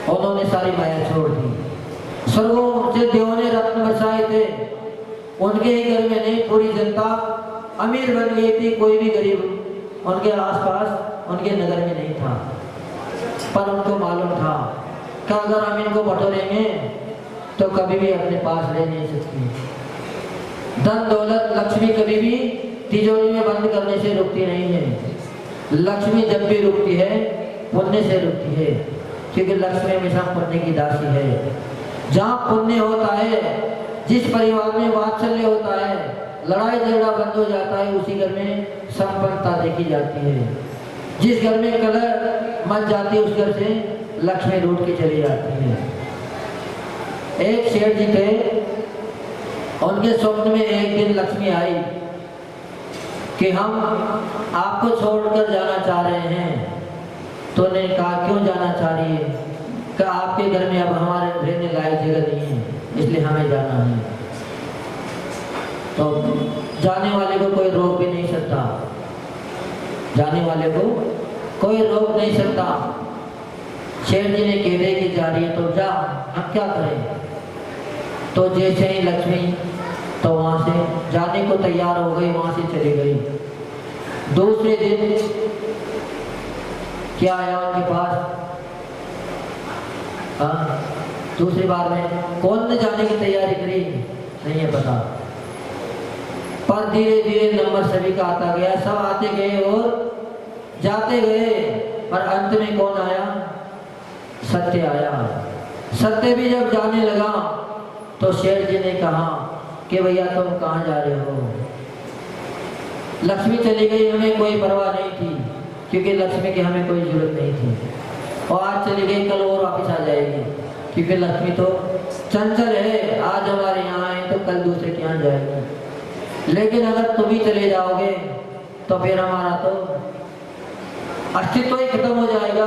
उन्होंने सारी माया छोड़ दी। स्वर्गों से देवों ने रत्न बरसाए थे, उनके ही घर में नहीं, पूरी जनता अमीर बन गई थी, कोई भी गरीब उनके आसपास उनके नगर में नहीं था। पर उनको मालूम था कि अगर हम इनको बटोरेंगे तो कभी भी अपने पास ले नहीं सकती। धन दौलत लक्ष्मी कभी भी तिजोरी में बंद करने से रुकती नहीं है। लक्ष्मी जब भी रुकती है पुण्य से रुकती है, क्योंकि लक्ष्मी हमेशा पुण्य की दासी है। जहाँ पुण्य होता है, जिस परिवार में वात्सल्य होता है, लड़ाई झगड़ा बंद हो जाता है, उसी घर में संपन्नता देखी जाती है। जिस घर में कलह मच जाती है उस घर से लक्ष्मी रूठ के चली जाती है। एक सेठ जी थे, उनके स्वप्न में एक दिन लक्ष्मी आई कि हम आपको छोड़कर जाना चाह रहे हैं। तो उन्होंने कहा क्यों जाना चाह रही है? कि आपके घर में अब हमारे रहने लायक जगह नहीं है, इसलिए हमें जाना है। तो जाने वाले को कोई रोक भी नहीं सकता, जाने वाले को कोई रोक नहीं सकता। शेर जी ने कह दिया कि जा रही है तो जा, हम क्या करें। तो जैसे ही लक्ष्मी तो वहां से जाने को तैयार हो गई, वहां से चली गई। दूसरे दिन क्या आया उनके पास? दूसरी बार में कौन ने जाने की तैयारी करी नहीं है पता। पर धीरे धीरे नंबर सभी का आता गया, सब आते गए और जाते गए, पर अंत में कौन आया? सत्य आया। सत्य भी जब जाने लगा तो शेर जी ने कहा कि भैया तुम कहाँ जा रहे हो? लक्ष्मी चली गई, हमें कोई परवाह नहीं थी, क्योंकि लक्ष्मी की हमें कोई जरूरत नहीं थी। और आज चली गई, कल और वापस आ जाएगी, क्योंकि लक्ष्मी तो चंचल है। आज हमारे यहाँ आए तो कल दूसरे के यहाँ जाएगी। लेकिन अगर तुम ही चले जाओगे तो फिर हमारा तो अस्तित्व ही खत्म हो जाएगा,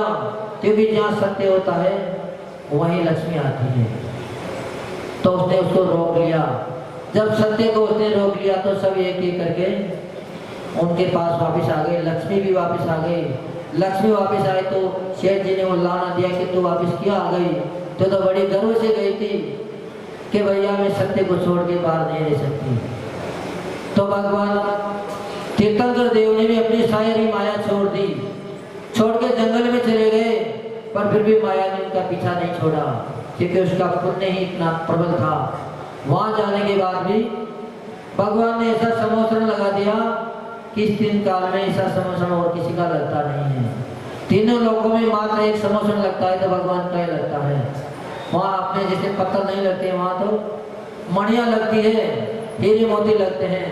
क्योंकि जहाँ सत्य होता है वहीं लक्ष्मी आती है। तो उसने उसको रोक लिया। जब सत्य को उसने रोक लिया तो सब एक एक करके उनके पास वापस आ गए। लक्ष्मी भी वापस आ गई। लक्ष्मी वापस आए तो शेठ जी ने वो लाना दिया कि तू वापस क्यों आ गई? तो बड़ी गर्व से गई थी कि भैया मैं सत्य को छोड़ के बाहर नहीं रह सकती। तो भगवान तीर्थंकर देव ने भी अपनी सारी माया छोड़ दी, छोड़ के जंगल में चले गए, पर फिर भी माया ने उनका पीछा नहीं छोड़ा, क्योंकि उसका पुण्य ही इतना प्रबल था। वहां जाने के बाद भी भगवान ने ऐसा समोसरण लगा दिया कि इस 3 काल में ऐसा समोसरण और किसी का लगता नहीं है। तीनों लोगों में मात्र एक समोसरण लगता है तो भगवान का ही लगता है। वहाँ अपने जैसे पत्थर नहीं लगते, वहाँ तो मणियाँ लगती है, हीरे मोती लगते हैं।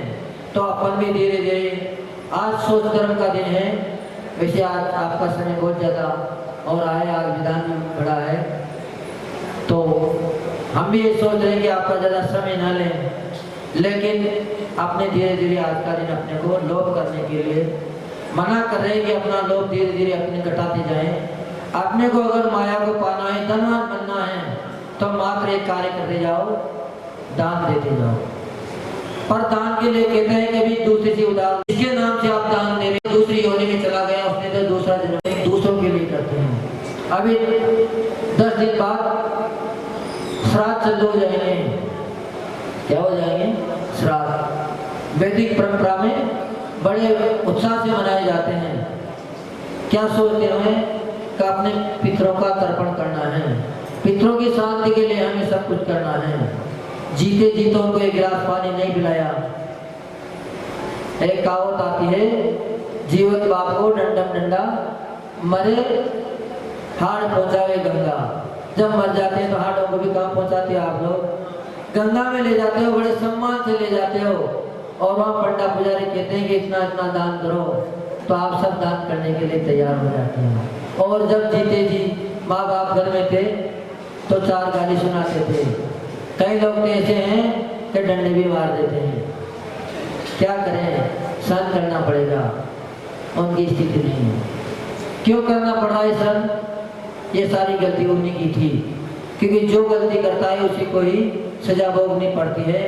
तो अपन भी धीरे धीरे, आज सोच धर्म का दिन है, वैसे आज आपका समय बहुत ज़्यादा और आए, आज विधान भी बड़ा है, तो हम भी ये सोच रहे हैं कि आपका ज़्यादा समय न लें, लेकिन अपने धीरे धीरे आज का दिन अपने को लोभ करने के लिए मना कर रहे हैं कि अपना लोभ धीरे धीरे अपने घटाते जाएं। अपने को अगर माया को पाना है, धनवान बनना है, तो मात्र एक कार्य करते जाओ, दान देते जाओ। पर दान के लिए कहते हैं कभी दूसरे से उदार, जिसके नाम से आप दान दे रहे, दूसरी योनि में चला गया, उसने तो दूसरा जन्म दूसरों के लिए करते हैं। अभी 10 दिन बाद श्राद्ध चालू हो जाएंगे। क्या हो जाएंगे? श्राद्ध। वैदिक परंपरा में बड़े उत्साह से मनाए जाते हैं। क्या सोचते हैं कि अपने पितरों का तर्पण करना है, पितरों की शांति के लिए हमें सब कुछ करना है। जीते जीतों को एक गिलास पानी नहीं पिलाया। एक कहावत आती है, जीवत बाप को डंडम डंडा, मरे हाड़ पहुंचावे गंगा। जब मर जाते हैं तो हाड़ों को भी कहाँ पहुंचाते हो आप लोग? गंगा में ले जाते हो, बड़े सम्मान से ले जाते हो, और वहाँ पंडा पुजारी कहते हैं कि इतना इतना दान करो, तो आप सब दान करने के लिए तैयार हो जाते हैं। और जब जीते जी माँ बाप घर में थे तो 4 गाली सुनाते थे। कई लोग तो ऐसे हैं कि डंडे भी मार देते हैं। क्या करें, सहन करना पड़ेगा, उनकी स्थिति नहीं है। क्यों करना पड़ा है सहन? ये सारी गलती उन्हीं की थी, क्योंकि जो गलती करता है उसी को ही सजा भोगनी पड़ती है।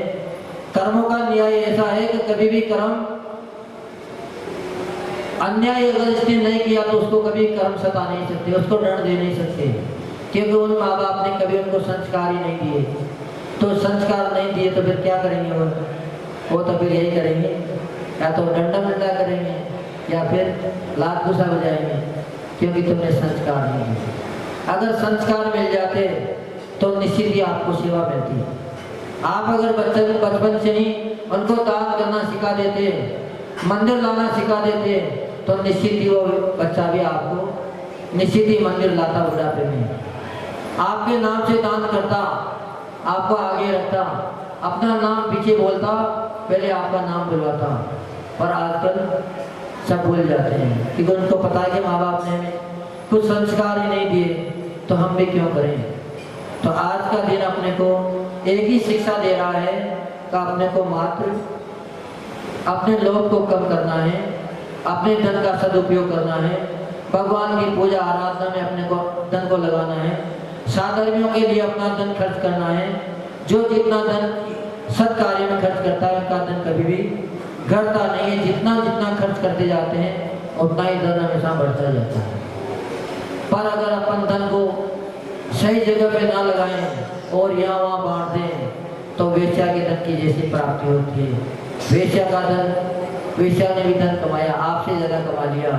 कर्मों का न्याय ऐसा है कि कभी भी कर्म अन्याय अगर इसने नहीं किया तो उसको कभी कर्म सता नहीं सकते, उसको दंड दे नहीं सकते, क्योंकि उन माँ बाप ने कभी उनको संस्कार ही नहीं दिए। तो संस्कार नहीं दिए तो फिर क्या करेंगे वो तो फिर यही करेंगे, या तो डंडा डंडा करेंगे या फिर लात गुस्सा बजाएंगे, क्योंकि तुमने संस्कार नहीं दिए। अगर संस्कार मिल जाते तो निश्चित ही आपको सेवा मिलती। आप अगर बचपन से ही उनको दान करना सिखा देते, मंदिर लाना सिखा देते, तो निश्चित ही वो बच्चा भी आपको निश्चित ही मंदिर लाता बुढ़ापे में, आपके नाम से दान करता, आपको आगे रखता, अपना नाम पीछे बोलता, पहले आपका नाम बुलवाता। पर आजकल सब भूल जाते हैं, क्योंकि उनको पता है कि माँ बाप ने हमें कुछ संस्कार ही नहीं दिए, तो हम भी क्यों करें। तो आज का दिन अपने को एक ही शिक्षा दे रहा है कि अपने को मात्र अपने लोभ को कम करना है, अपने धन का सदुपयोग करना है, भगवान की पूजा आराधना में अपने को धन को लगाना है, साधर्मियों के लिए अपना धन खर्च करना है। जो जितना धन सत् कार्य में खर्च करता है उनका धन कभी भी घटता नहीं है। जितना जितना खर्च करते जाते हैं उतना ही धन हमेशा बढ़ता जाता है। पर अगर अपन धन को सही जगह पे ना लगाएं और यहाँ वहाँ बांट दें तो वेश्या के धन की जैसी प्राप्ति होती है। वेश्या का धन, वेश्या ने भी धन कमाया, आपसे ज़्यादा कमा लिया,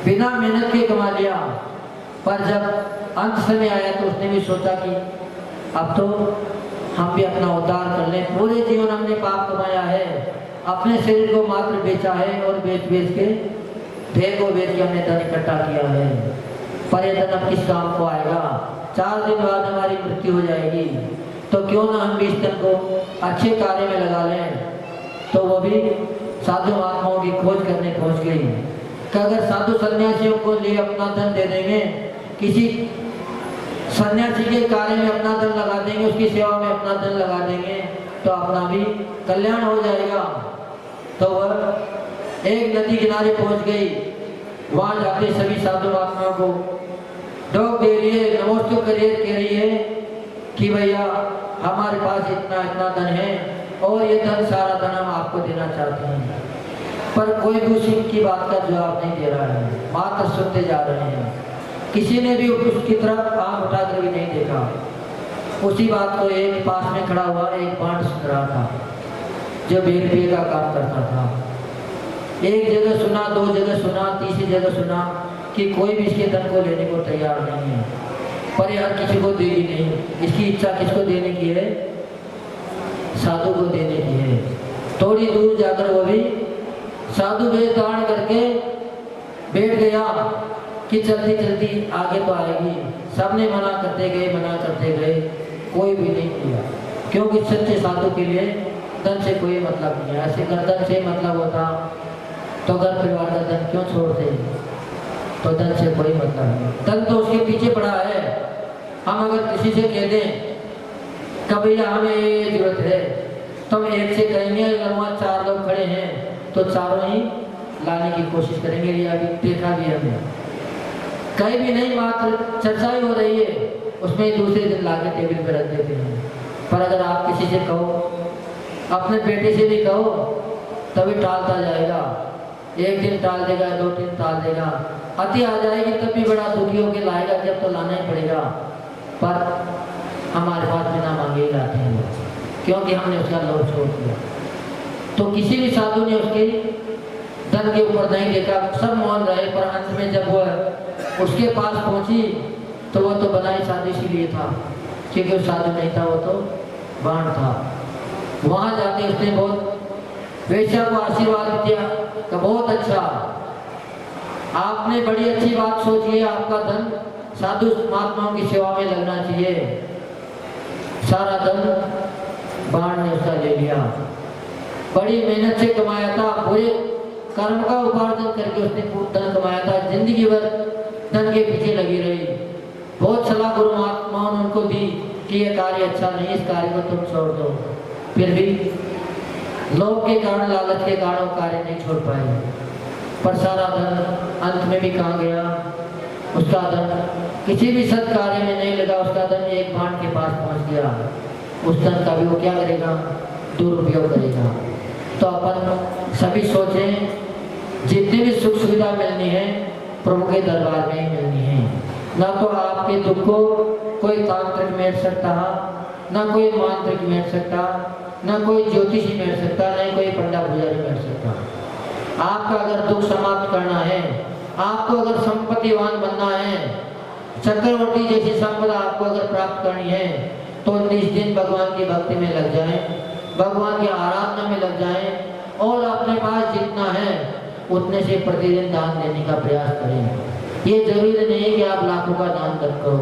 बिना मेहनत के कमा लिया, पर जब अंत समय आया तो उसने भी सोचा कि अब तो हम भी अपना उद्धार कर लें। पूरे जीवन हमने पाप कमाया है, अपने शरीर को मात्र बेचा है और बेच बेच के देह को बेच के हमने धन इकट्ठा किया है, पर यह धन अब किस काम को आएगा? 4 दिन बाद हमारी मृत्यु हो जाएगी, तो क्यों ना हम भी इस धन को अच्छे कार्य में लगा लें। तो वो भी साधु महात्माओं की खोज करने पहुंच गई कि अगर साधु सन्यासियों को लिए अपना धन दे देंगे, किसी सन्यासी के कार्य में अपना धन लगा देंगे, उसकी सेवा में अपना धन लगा देंगे, तो अपना भी कल्याण हो जाएगा। तो वह एक नदी किनारे पहुंच गई। वहां जाते सभी साधु महात्माओं को डोक दे रही है, नमस्ते करिए, कह रही है कि भैया हमारे पास इतना इतना धन है और ये धन सारा धन हम आपको देना चाहते हैं। पर कोई भी उसकी बात का जवाब नहीं दे रहा है, मात्र सुनते जा रहे हैं। किसी ने भी उसकी तरफ आंख उठाकर भी नहीं देखा। उसी बात को एक पास में खड़ा हुआ एक बांट सुन रहा था, जो बेल पिए का काम करता था। एक जगह सुना, 2 जगह सुना, तीसरी जगह सुना कि कोई भी इसके धन को लेने को तैयार नहीं है, पर यार किसी को देगी नहीं। इसकी इच्छा किसको देने की है? साधु को देने की है। थोड़ी दूर जाकर वो भी साधु वेश धारण करके बैठ गया कि चलती चलती आगे तो आएगी। सबने मना करते गए, कोई भी नहीं किया, क्योंकि सच्चे साधु के लिए धन से कोई मतलब नहीं है। ऐसे अगर धन से मतलब होता तो घर परिवार का धन क्यों छोड़ते? तो धन से कोई मतलब नहीं, धन तो उसके पीछे पड़ा है। हम अगर किसी से कह दें कभी हमें ये जरूरत है, तो हम एक से कहेंगे, अगर वहाँ 4 लोग खड़े हैं तो चारों ही लाने की कोशिश करेंगे। ये अभी देखा भी हमने, कहीं भी नहीं, मात्र चर्चा ही हो रही है, उसमें दूसरे दिन लाके टेबल पे रख देते हैं। पर अगर आप किसी से कहो, अपने बेटे से भी कहो, तभी टालता जाएगा। एक दिन टाल देगा, 2 दिन टाल देगा, अति आ जाएगी तब भी बड़ा दुखी होकर लाएगा, जब तो लाना ही पड़ेगा। पर हमारे पास बिना मांगे ही लाते हैं लोग, क्योंकि हमने उसका लोभ छोड़ दिया। तो किसी भी साधु ने उसके धन के ऊपर नहीं देखा, सब मौन रहे। पर अंत में जब वो उसके पास पहुंची तो वो तो बनाई साधु इसीलिए था, क्योंकि वो साधु नहीं था, वो तो बाण था। वहां जाके उसने बहुत वेश्या को आशीर्वाद दिया कि बहुत अच्छा, आपने बड़ी अच्छी बात सोची है, आपका धन साधु महात्माओं की सेवा में लगना चाहिए। सारा धन बाण ने उसका ले लिया, बड़ी मेहनत से कमाया था, पूरे कर्म का उपार्जन करके उसने धन कमाया था, जिंदगी भर धन के पीछे लगी रही। बहुत सलाह गुरु महात्माओं ने उनको दी कि ये कार्य अच्छा नहीं, इस कार्य को तुम छोड़ दो, फिर भी लोभ के कारण, लालच के कारण वो कार्य नहीं छोड़ पाए। पर सारा धन अंत में भी कहाँ गया? उसका धन किसी भी सद कार्य में नहीं लगा, उसका धन एक बाण के पास पहुंच गया। उस धन का भी वो क्या करेगा? दुरुपयोग करेगा। तो अपन सभी सोचें, जितनी भी सुख सुविधा मिलनी है प्रभु के दरबार में ही मिलनी है। ना तो आपके दुख को कोई तांत्रिक मेट सकता, ना कोई मांत्रिक मेट सकता, ना कोई ज्योतिषी मेट सकता, ना कोई पंडा पुजारी मेट सकता। आपका अगर दुख समाप्त करना है, आपको अगर संपत्तिवान बनना है, चक्रवर्ती जैसी संपदा आपको अगर प्राप्त करनी है, तो 30 दिन भगवान की भक्ति में लग जाएं, भगवान की आराधना में लग जाएं, और अपने पास जितना है उतने से प्रतिदिन दान देने का प्रयास करें। ये जरूरी नहीं है कि आप लाखों का दान करो।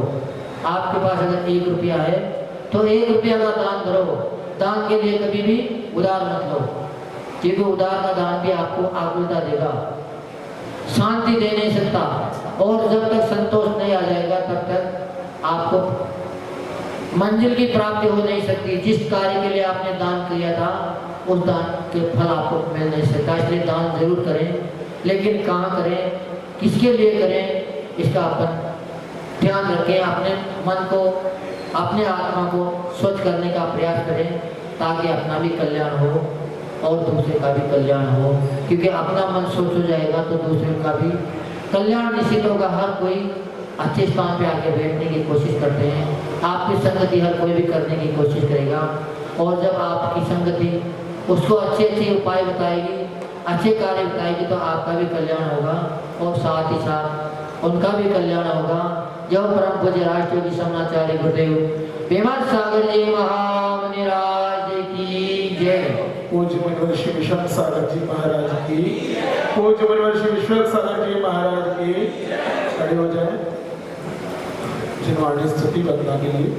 आपके पास अगर 1 रुपया है तो 1 रुपया का दान करो। दान के लिए कभी भी उधार मत लो, क्योंकि उधार का दान भी आपको आकुलता देगा, शांति दे नहीं सकता। और जब तक संतोष नहीं आ जाएगा तब तक आपको मंजिल की प्राप्ति हो नहीं सकती। जिस कार्य के लिए आपने दान किया था उस दान के फल आपको मिल नहीं सकता। इसलिए दान जरूर करें, लेकिन कहाँ करें, किसके लिए करें, इसका अपन ध्यान रखें। अपने मन को, अपने आत्मा को स्वच्छ करने का प्रयास करें, ताकि अपना भी कल्याण हो और दूसरे का भी कल्याण हो। क्योंकि अपना मन स्वच्छ हो जाएगा तो दूसरे का भी कल्याण निश्चित होगा। हर कोई अच्छे स्थान पे आके बैठने की कोशिश करते हैं, आपकी संगति हर कोई भी करने की कोशिश करेगा। और जब आपकी संगति उसको अच्छे अच्छे उपाय बताएगी, अच्छे कार्य बताएगी, तो आपका भी कल्याण होगा और साथ ही साथ उनका भी कल्याण होगा। जो परम पूज्य राष्ट्रयोगी समाचार्य गुरुदेव विमल सागर जी महामुनि राज की जय। पूज्य मुनिवर्षि विश्व सागर जी महाराज की, पूज्य मुनिवर्षि विश्व सागर जी महाराज की। खड़े हो जाए जिनवाणी स्तुति बदला के लिए।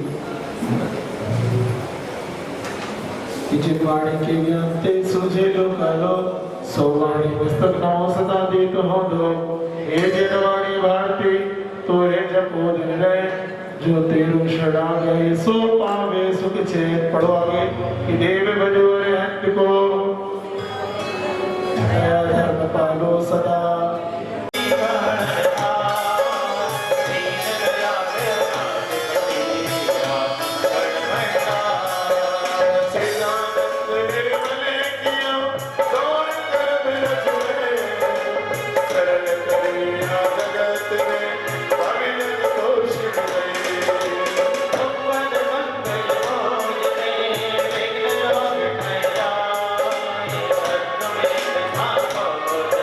जिनवाणी के व्यंते सुझे लो कालो, सोवाणी पुस्तक नौ सदा दे तो हो दो। हे जिनवाणी भारती तो हे जपो दिन रहे, जो तेरो शरणा गए सो पावे सुख चैन। पढ़ो आगे कि देव भजो रहत को, दया धर्म पालो सदा। Oh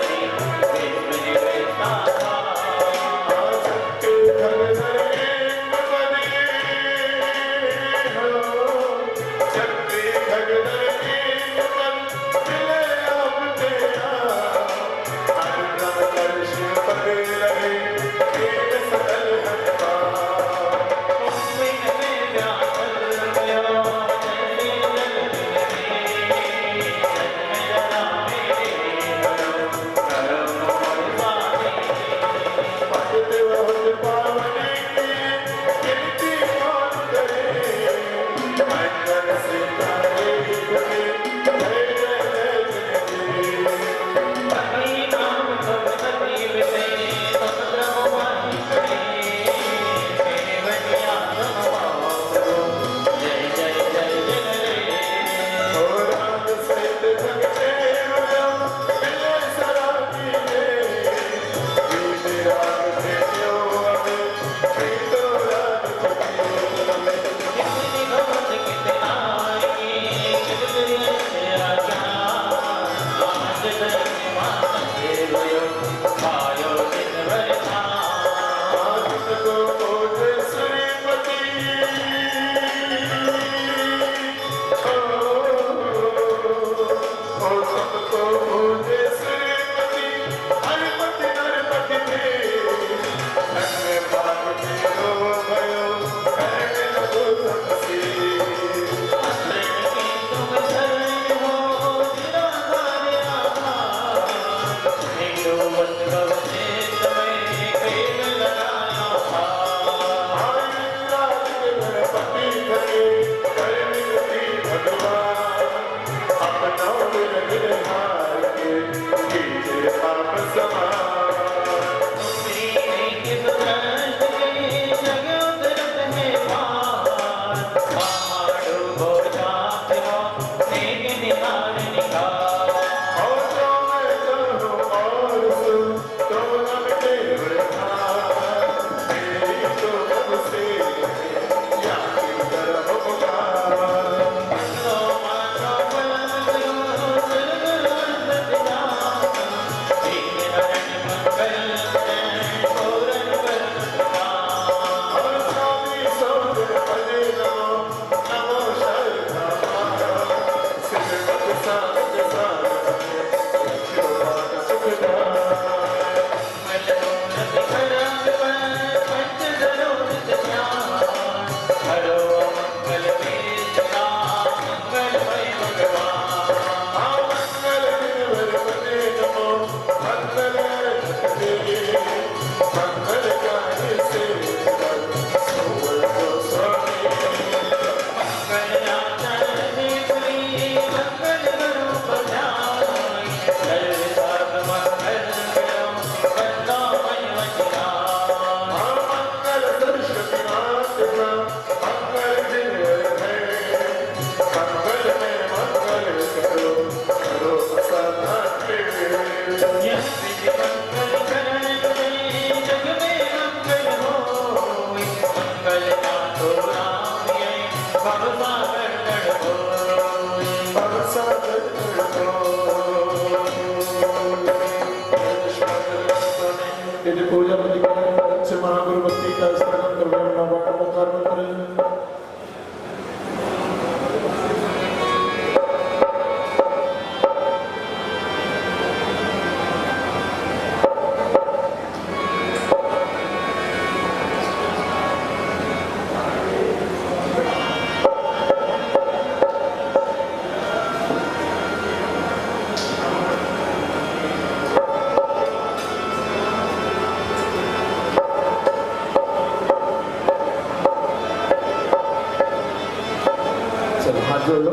हाथ जोड़ लो।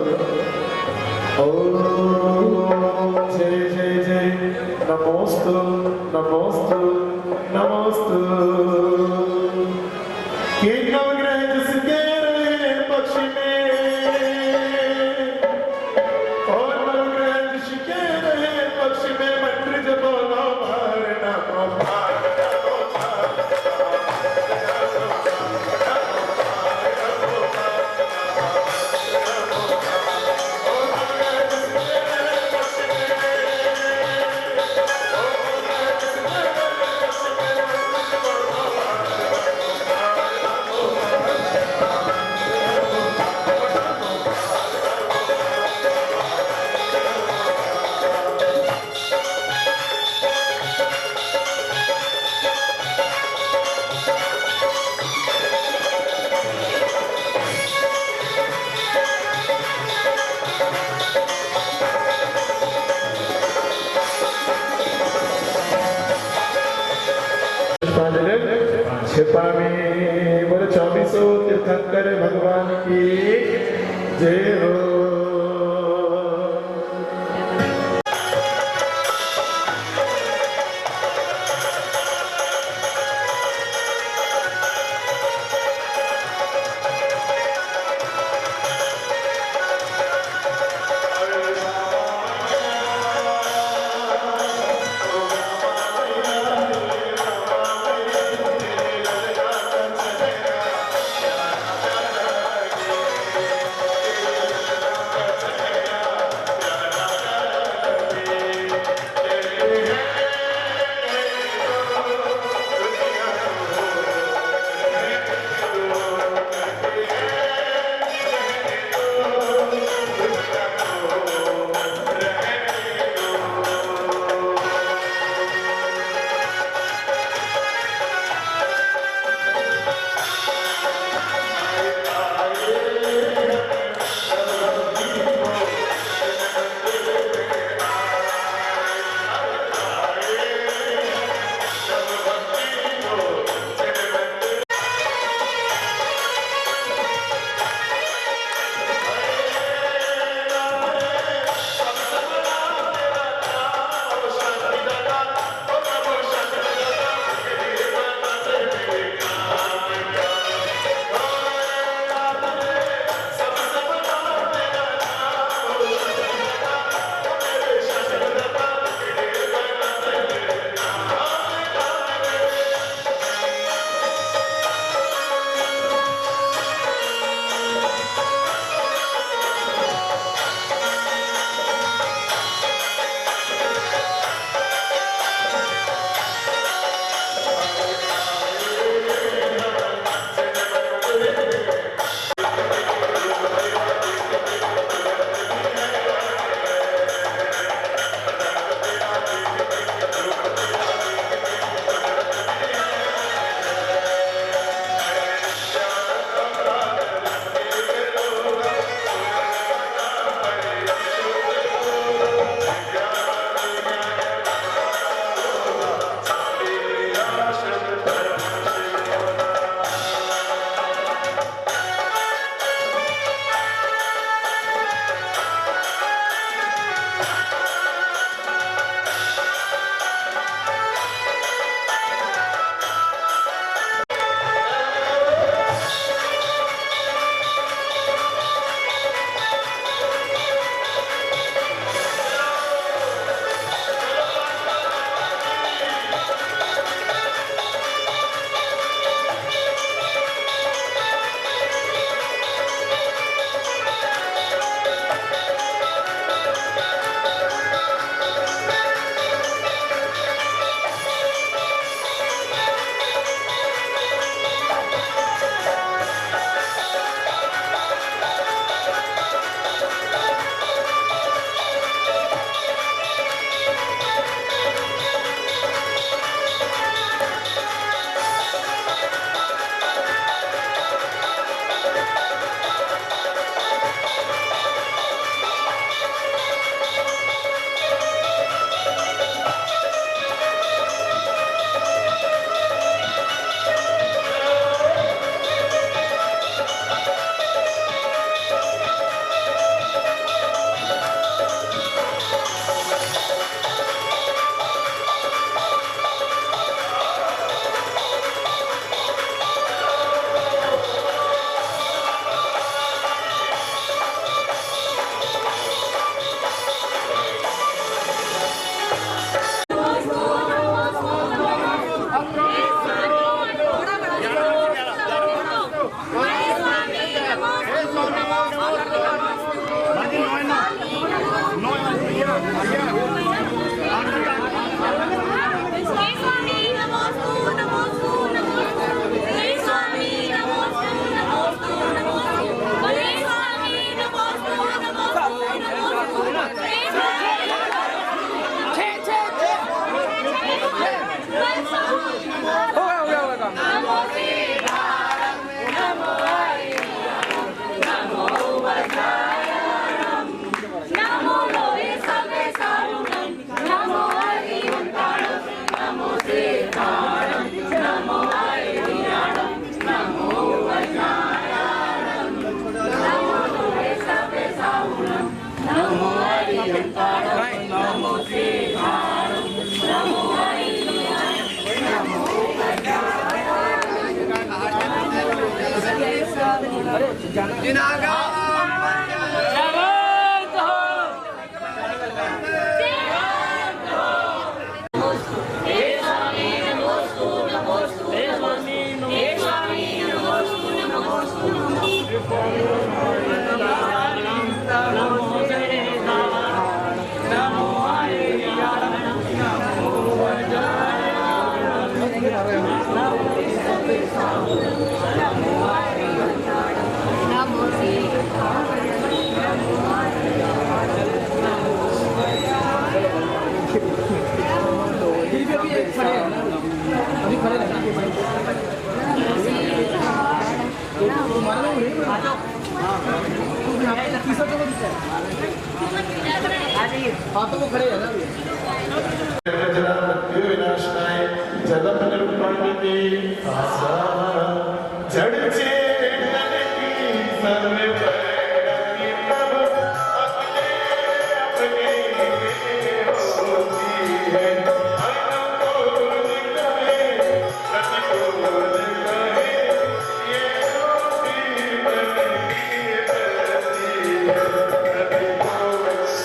ओम जय जय जय नमोस्तु नमोस्तु नमोस्तु। कि नवग्रह जिसके रहे पक्ष में और नवग्रह जिसके रहे पक्ष में मंत्र जपो नवभार नमोभार छिपा में वर 24 तीर्थंकर भगवान की जय हो। विनाशनाय जगत निरूपण की जड़ चेतन की सर्व प्रगति तब अपने अपने होती है। अनुकूल कहे प्रतिकूल कहे ये होती प्रगति है। प्रतिकूल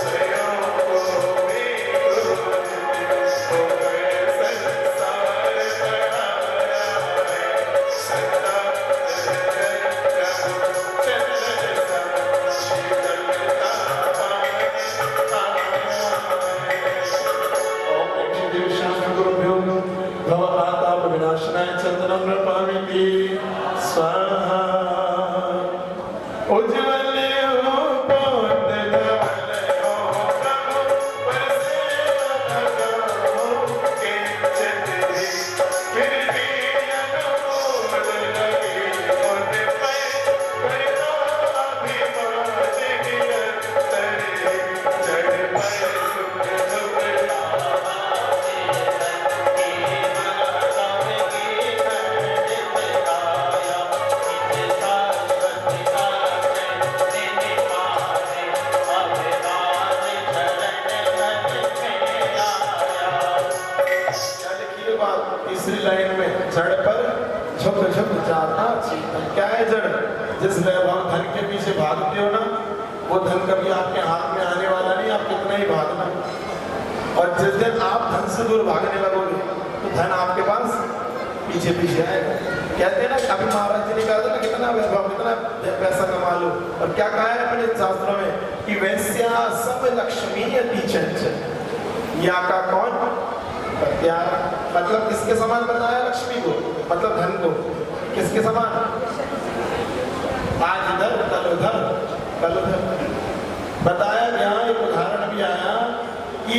विनाशनाय चंद्रम नृपामिति स्वाहा उज्ज्वल हो पोत धवल हो प्रभु बरसे लगाओ के चंद्री फिर भी अनमोल लगे मोद पे करना अभिमान निरंतर जड़ पर सुख दुख तीसरी लाइन में जड़ पर झुक झुक जाता चेतन। क्या है जड़? जिस वैभव धन के पीछे भागते हो ना, वो धन कभी आपके हाथ में आने वाला नहीं, आप कितना ही भागना। और जिस दिन आप धन से दूर भागने लगोगे तो धन आपके पास पीछे पीछे आएगा। कहते हैं ना, अभी महाराज जी ने कहा था ना, कितना वैभव कितना पैसा कमा लो। और क्या कहा है अपने शास्त्रों में कि वैश्या सब लक्ष्मी अति चंचल। या का कौन? प्रत्यार। मतलब किसके समान बताया? लक्ष्मी को, मतलब धन को। किसके समान? आज इधर कल उधर कल उधर। बताया गया, एक उदाहरण भी आया कि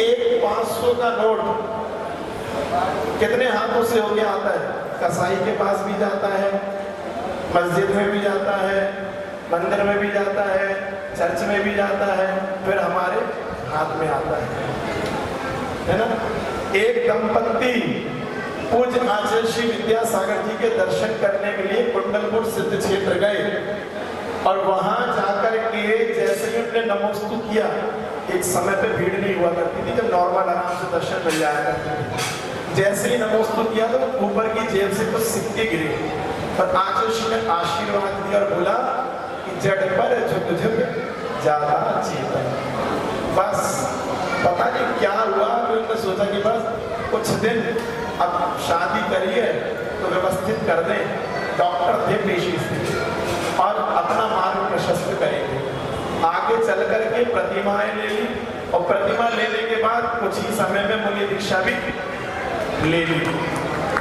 एक 500 का नोट कितने हाथों से होके आता है? कसाई के पास भी जाता है, मस्जिद में भी जाता है, मंदिर में भी जाता है, चर्च में भी जाता है, फिर हमारे हाथ में आता है ना। एक दंपत्ति पूज्य आचार्य श्री विद्यासागर जी के दर्शन करने के लिए कुंडलपुर सिद्ध क्षेत्र गए और वहां जाकर के जैसे ही उन्होंने नमोस्तु किया, एक समय पे भीड़ नहीं हुआ करती थी, जब नॉर्मल आराम से दर्शन मिल जाया करते थे। जैसे ही नमोस्तु किया तो ऊपर की जेब से कुछ सिक्के गिरे और आचार्य श्री ने आशीर्वाद दिया और बोला कि जड़ पर झुक झुक जाता चेतन। बस पता नहीं क्या हुआ, तो उन्होंने सोचा कि बस कुछ दिन अब शादी करिए तो व्यवस्थित कर दें। डॉक्टर थे पेशी से और अपना मार्ग प्रशस्त करेंगे। आगे चल करके प्रतिमाएं ले ली और प्रतिमा लेने के बाद कुछ ही समय में मुनि दीक्षा भी ले ली।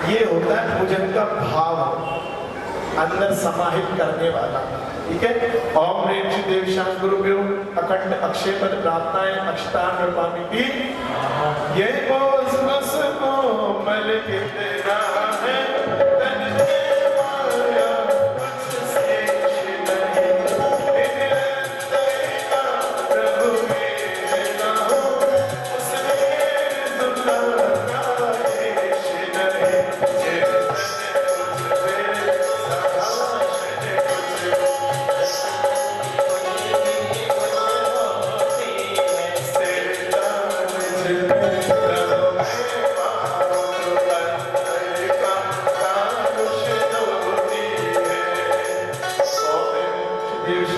ये होता है पूजन का भाव, अंदर समाहित करने वाला। ठीक है। ओम ह्रीं श्री देवशान गुरुभ्यो अखंड अक्षय पद प्राप्ताय अक्षतान रूपामिति। ये बोझ बस कोमल कितना है, तन में माया कुछ शेष नहीं। निरंतर प्रभु मेरे नाम, उसमें दुर्लभ का शेष नहीं।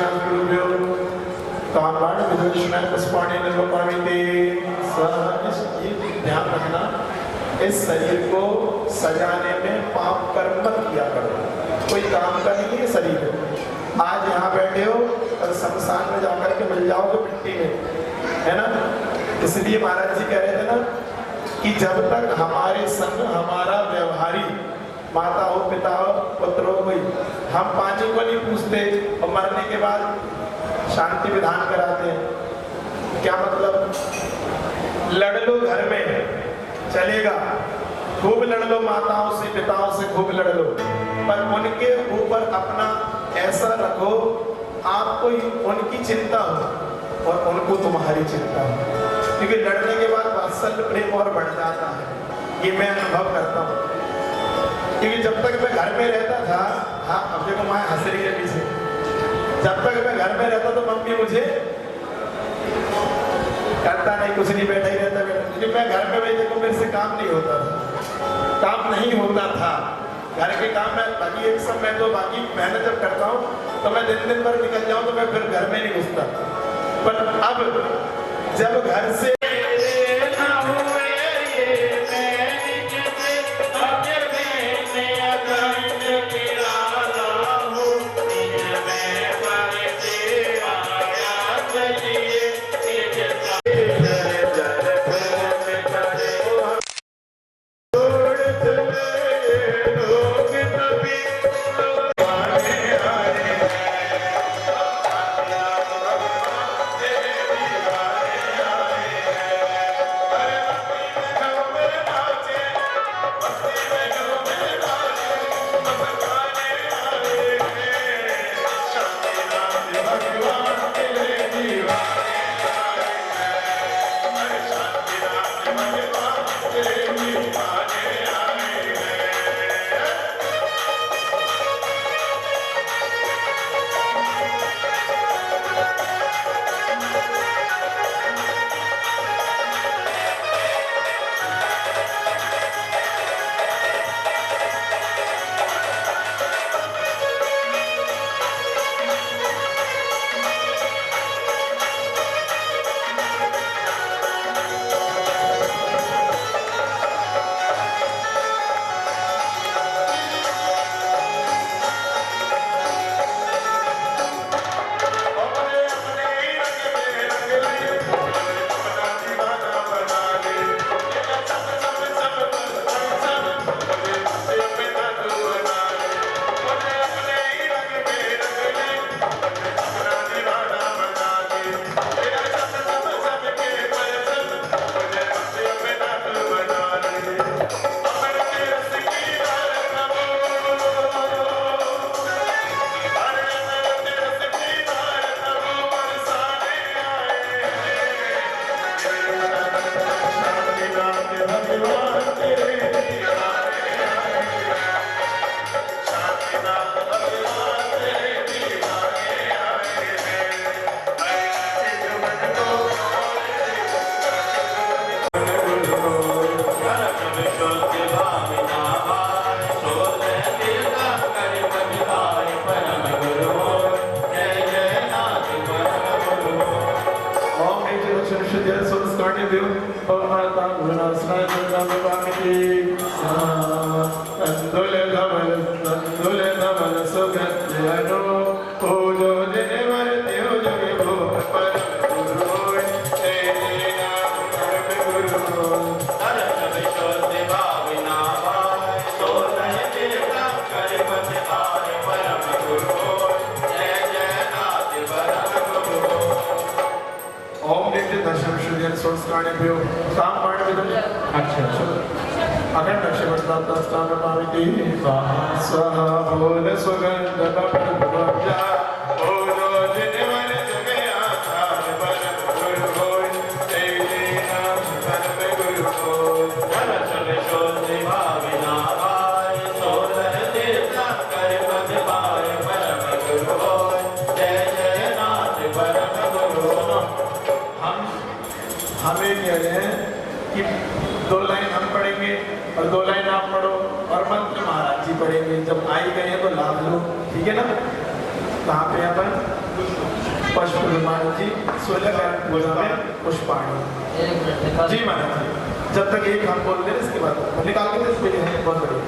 विश्राम गुरुभ्यो कामवाण विदुषण पुष्पाणि निर्वपामिते ये ध्यान रखना इस शरीर को सजाने में पाप कर्म मत किया करो। कोई काम का नहीं है शरीर। आज यहाँ बैठे हो और शमशान में जाकर के मिल जाओगे मिट्टी में, है ना। इसलिए महाराज जी कह रहे थे ना कि जब तक हमारे संग हमारा व्यवहारी माता हो, पिता हो, पुत्र हो, कोई हम पानी को नहीं पूछते और मरने के बाद शांति विधान कराते हैं। क्या मतलब? लड़ लो घर में चलेगा, खूब लड़ लो माताओं से पिताओं से, खूब लड़ लो, पर उनके ऊपर अपना ऐसा रखो आपको उनकी चिंता हो और उनको तुम्हारी चिंता हो, क्योंकि लड़ने के बाद वात्सल्य प्रेम और बढ़ जाता है। ये मैं अनुभव करता हूँ, क्योंकि जब तक मैं घर में रहता था, हाँ अब देखो माँ हंस रही है पीछे, जब तक मैं घर में रहता तो मम्मी मुझे करता नहीं, कुछ नहीं, बैठा ही रहता क्योंकि मैं घर में देखो मेरे से काम नहीं होता था, काम नहीं होता था घर के काम में। बाकी एक सब मैं तो बाकी मेहनत जब करता हूँ तो मैं दिन भर निकल जाऊँ तो मैं फिर घर में नहीं घुसता। पर अब जब घर से हमें कह रहे हैं कि 2 लाइन हम पढ़ेंगे और 2 लाइन आप पढ़ो और मंत्र महाराज जी पढ़ेंगे। जब आई गए तो लाभ लो, ठीक है ना। कहाँ पे अपन पशुपति जी 16 पूजा में पुष्पाणी। एक मिनट निकाल। जी महाराज जी, जब तक एक हम बोल रहे हैं इसके बाद निकाल के दे इसमें है बहुत बढ़िया।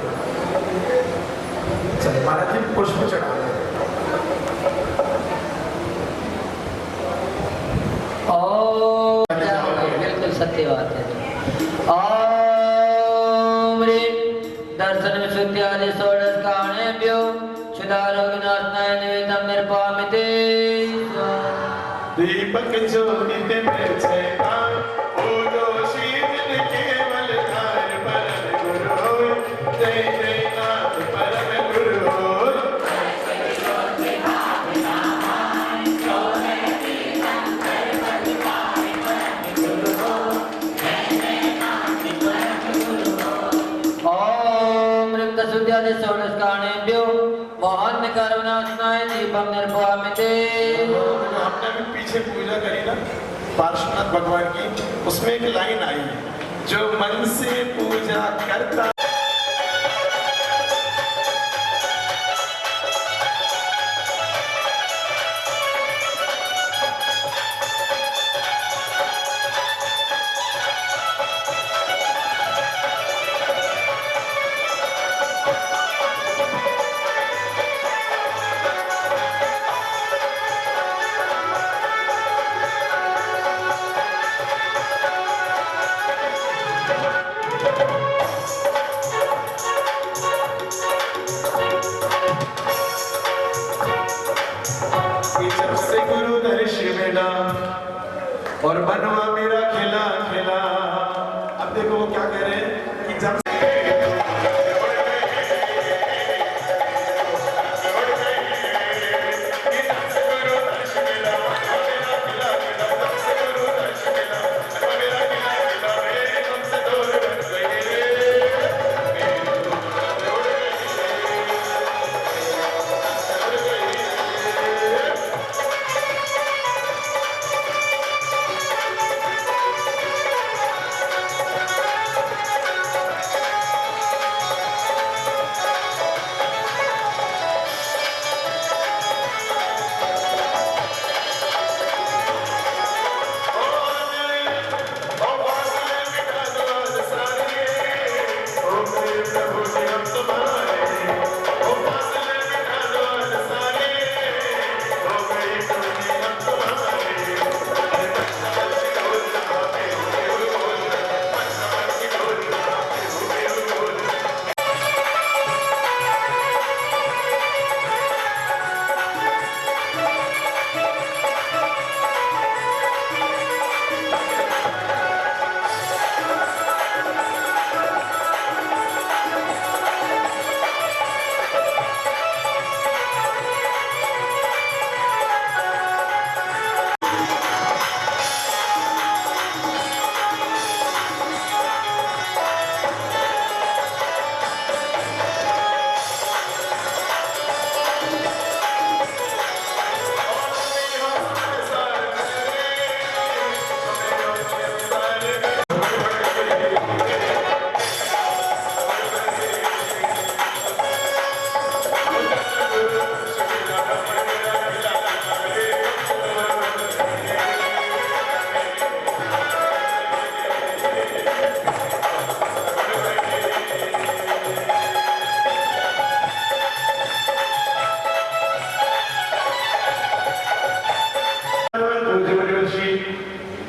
चलिए महाराज जी पुष्प चढ़ा रहे हैं। बिल्कुल सत्य बात है। ओम ह्रीं दर्शन विशुद्ध्यादि षोडश कारणेभ्यो क्षुधारोगनाशनाय निवेदं निर्पामिते। दीपक ज्योति में छेदा ओजो शीतल केवल धार परम गुरु होय जय जय नाथ परम गुरु होय। ओम ह्रीं दशुद्ध्यादि षोडश कारणेभ्यो मोहन कर्मनाशनाय दीपं निर्पामिते। हमने अभी पीछे पूजा करी ना पार्श्वनाथ भगवान की, उसमें एक लाइन आई जो मन से पूजा करता जब से गुरु दर्श मिला और बनवा मेरा खिला खिला। अब देखो वो क्या कह रहे हैं कि जब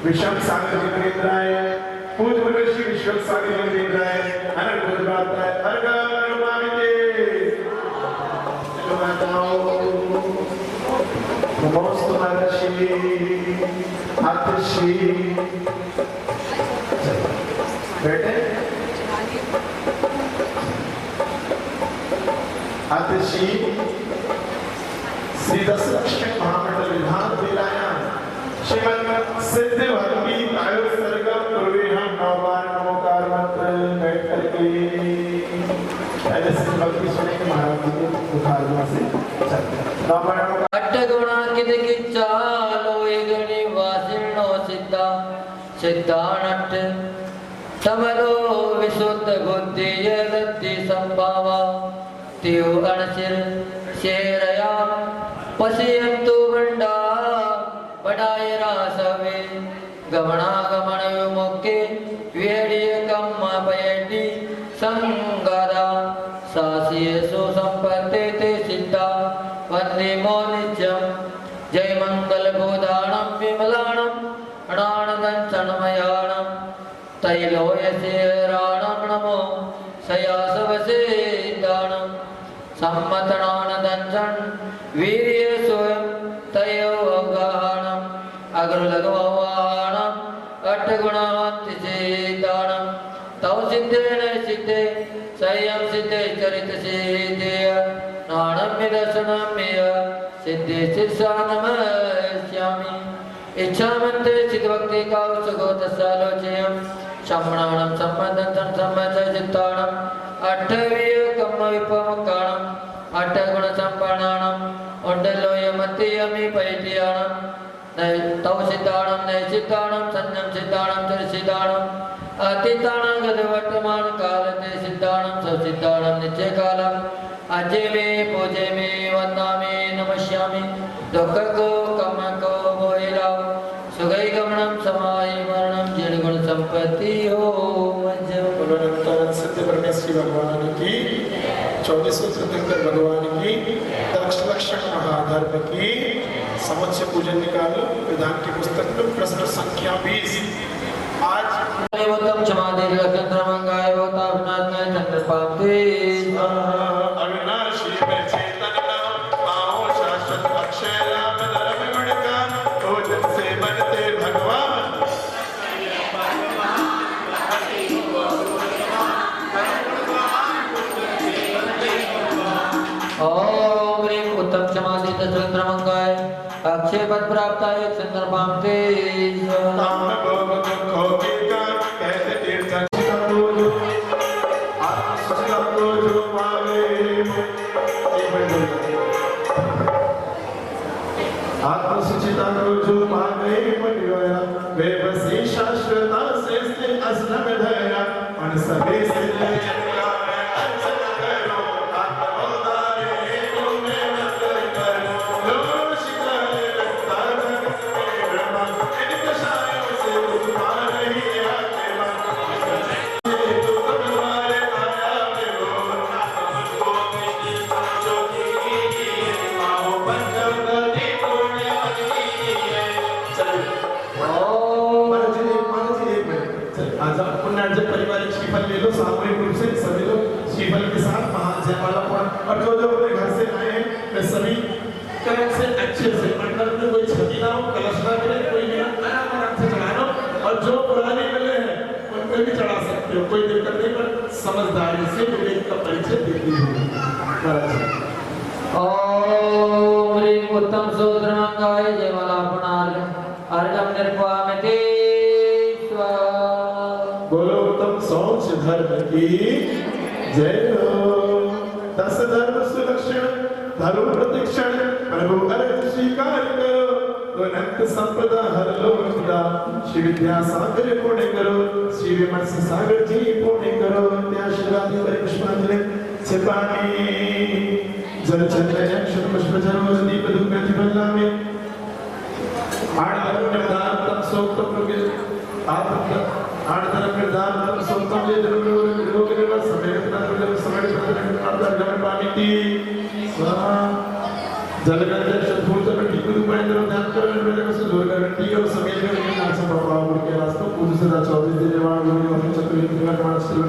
विषम सागर जितेंद्राय पूज गुरुश्री विश्व सागर जितेंद्राय अनंत गुरुदाताय अर्घ अनुमानिते जो माताओं नमोस्तु महर्षि आतिशी बैठे आतिशी श्री दस लक्ष्मी महामंडल विधान दिलाया श्रीमद सिद्ध भक्ति आयु सर्गम पूर्वे हम नौबार नमोकार मंत्र बैठ करके पहले सिद्ध भक्ति सुने के महाराज जी के बुखार से नौबार अट्ठ गुणांकित किच्चा लोय गणि वासिनो सिद्धा सिद्धानट्ठ तमलो विशुद्ध बुद्धि यदति संभावा त्यो अणसिर शेरया पश्यन्तु भंडार वन्दे मो नित्यं जय मङ्गलबोधानं विमलानं प्राणदंशनमयानं तैलोयसेराणं नमो सयासवसेदानं सम्मतनानदंशन् वीर्यसोयं तयोगाहानं अग्रलघुवाहानं अट्ठगुणवन्तिसेदानं तव सिद्धेन सिद्धे संयम सिद्धे चरित सिद्धेय नाणम्य दर्शनम्य सिद्धे शिरसा नमस्यामि इच्छामन्ते चिद्भक्ति कौसुगोतसालोचयं शमणानं सम्मदन्तं सम्मतचित्तानं अट्ठवीयकम्मविपमुक्काणं अट्ठगुणसम्पन्नानं उण्डलोयमतियमि पैटियानं तव सिद्धाणं नैसिद्धाणं संयम सिद्धाणं चरिसिद्धाणं अतीताणं गतवर्तमान कालते सिद्धाणं ससिद्धाणं नित्यकालम् अजय मे पूजे मे वंदामि नमस्यामि दुःखको कमको मोहिलाओ सुगई गमनम समाय मरणम जड़ गुण संपत्ति हो भगवान सत्य परमेश्वरी भगवान की 24 तीर्थंकर भगवान की लक्षण महाधर्म की समुच्चय पूजन निकालो विधान की पुस्तक में प्रश्न संख्या 20 आज उत्तम क्षमा दे चंद्र मंगाए होता विनाश चंद्र पापते अविनाशी में चेतन नाम आओ शाश्वत अक्षय राम धर्म गुण का ओजन से बनते भगवान ओम ह्रीं उत्तम क्षमा दे चंद्र मंगाए अक्षय पद प्राप्त है चंद्र पापते काम भोग दुखों के का कहते तीर्थन आत्मसुखा को जो पावे आत्मसुचिता को जो पावे मनिया वे बसी शाश्वता से असलम धया मन सभी से जगला में अंचल करो आत्मोदारे तुमने मंत्र करो लो शिकारे रखता ब्रह्मा इनके शायों से उपमा नहीं आके मन से तो तुम्हारे आया देवो तुमको मिली समझो की आओ पंचम नदी पुण्य चलो आज आप पुण्यार्जक पारिवारिक श्रीफल ले लो सामूहिक रूप से सभी लोग श्रीफल के साथ महाजयमाला पढ़ और जो जो अपने घर से आए हैं वे सभी कलश से अच्छे से मंडल में कोई क्षति ना हो कलश ना करे कोई भी आराम से चढ़ाना और जो पुराने मिले हैं उन पे भी चढ़ा सकते हो कोई दिक्कत नहीं पर समझदारी से विवेक का परिचय देती होगी ओम ह्रीं उत्तम सूत्र मंगाए जय माला पुनार्घ अर्घम निर्वामिते बोलो उत्तम सोच धर्म की जय हो 10 धर्म सुलक्षण धर्म प्रतिक्षण प्रभु अर्थ स्वीकार करो अनंत संपदा हर लो विद्या श्री विद्या सागर पुण्य करो श्री विमर्श सागर जी पुण्य करो त्याशरादि परिपुष्पांजलि छिपानी जल चंद्र अक्षर पुष्प जरो दीप धूप प्रतिपल्ला में आठ निर्धार तम सोक्त प्रगे आप आठ धर्म निर्धार तम सोक्तम ये धर्म लोग निर्वाह समेत धर्म समेत धर्म पामिति स्वाहा जलगंधर शतभूत में ठीक रूप में धर्म ध्यान करो मेरे को से जोर गारंटी और समेत में नाम से बाबा के रास्ते पूज से 24 दिन वाला लोग और चतुर्थ दिन का मास के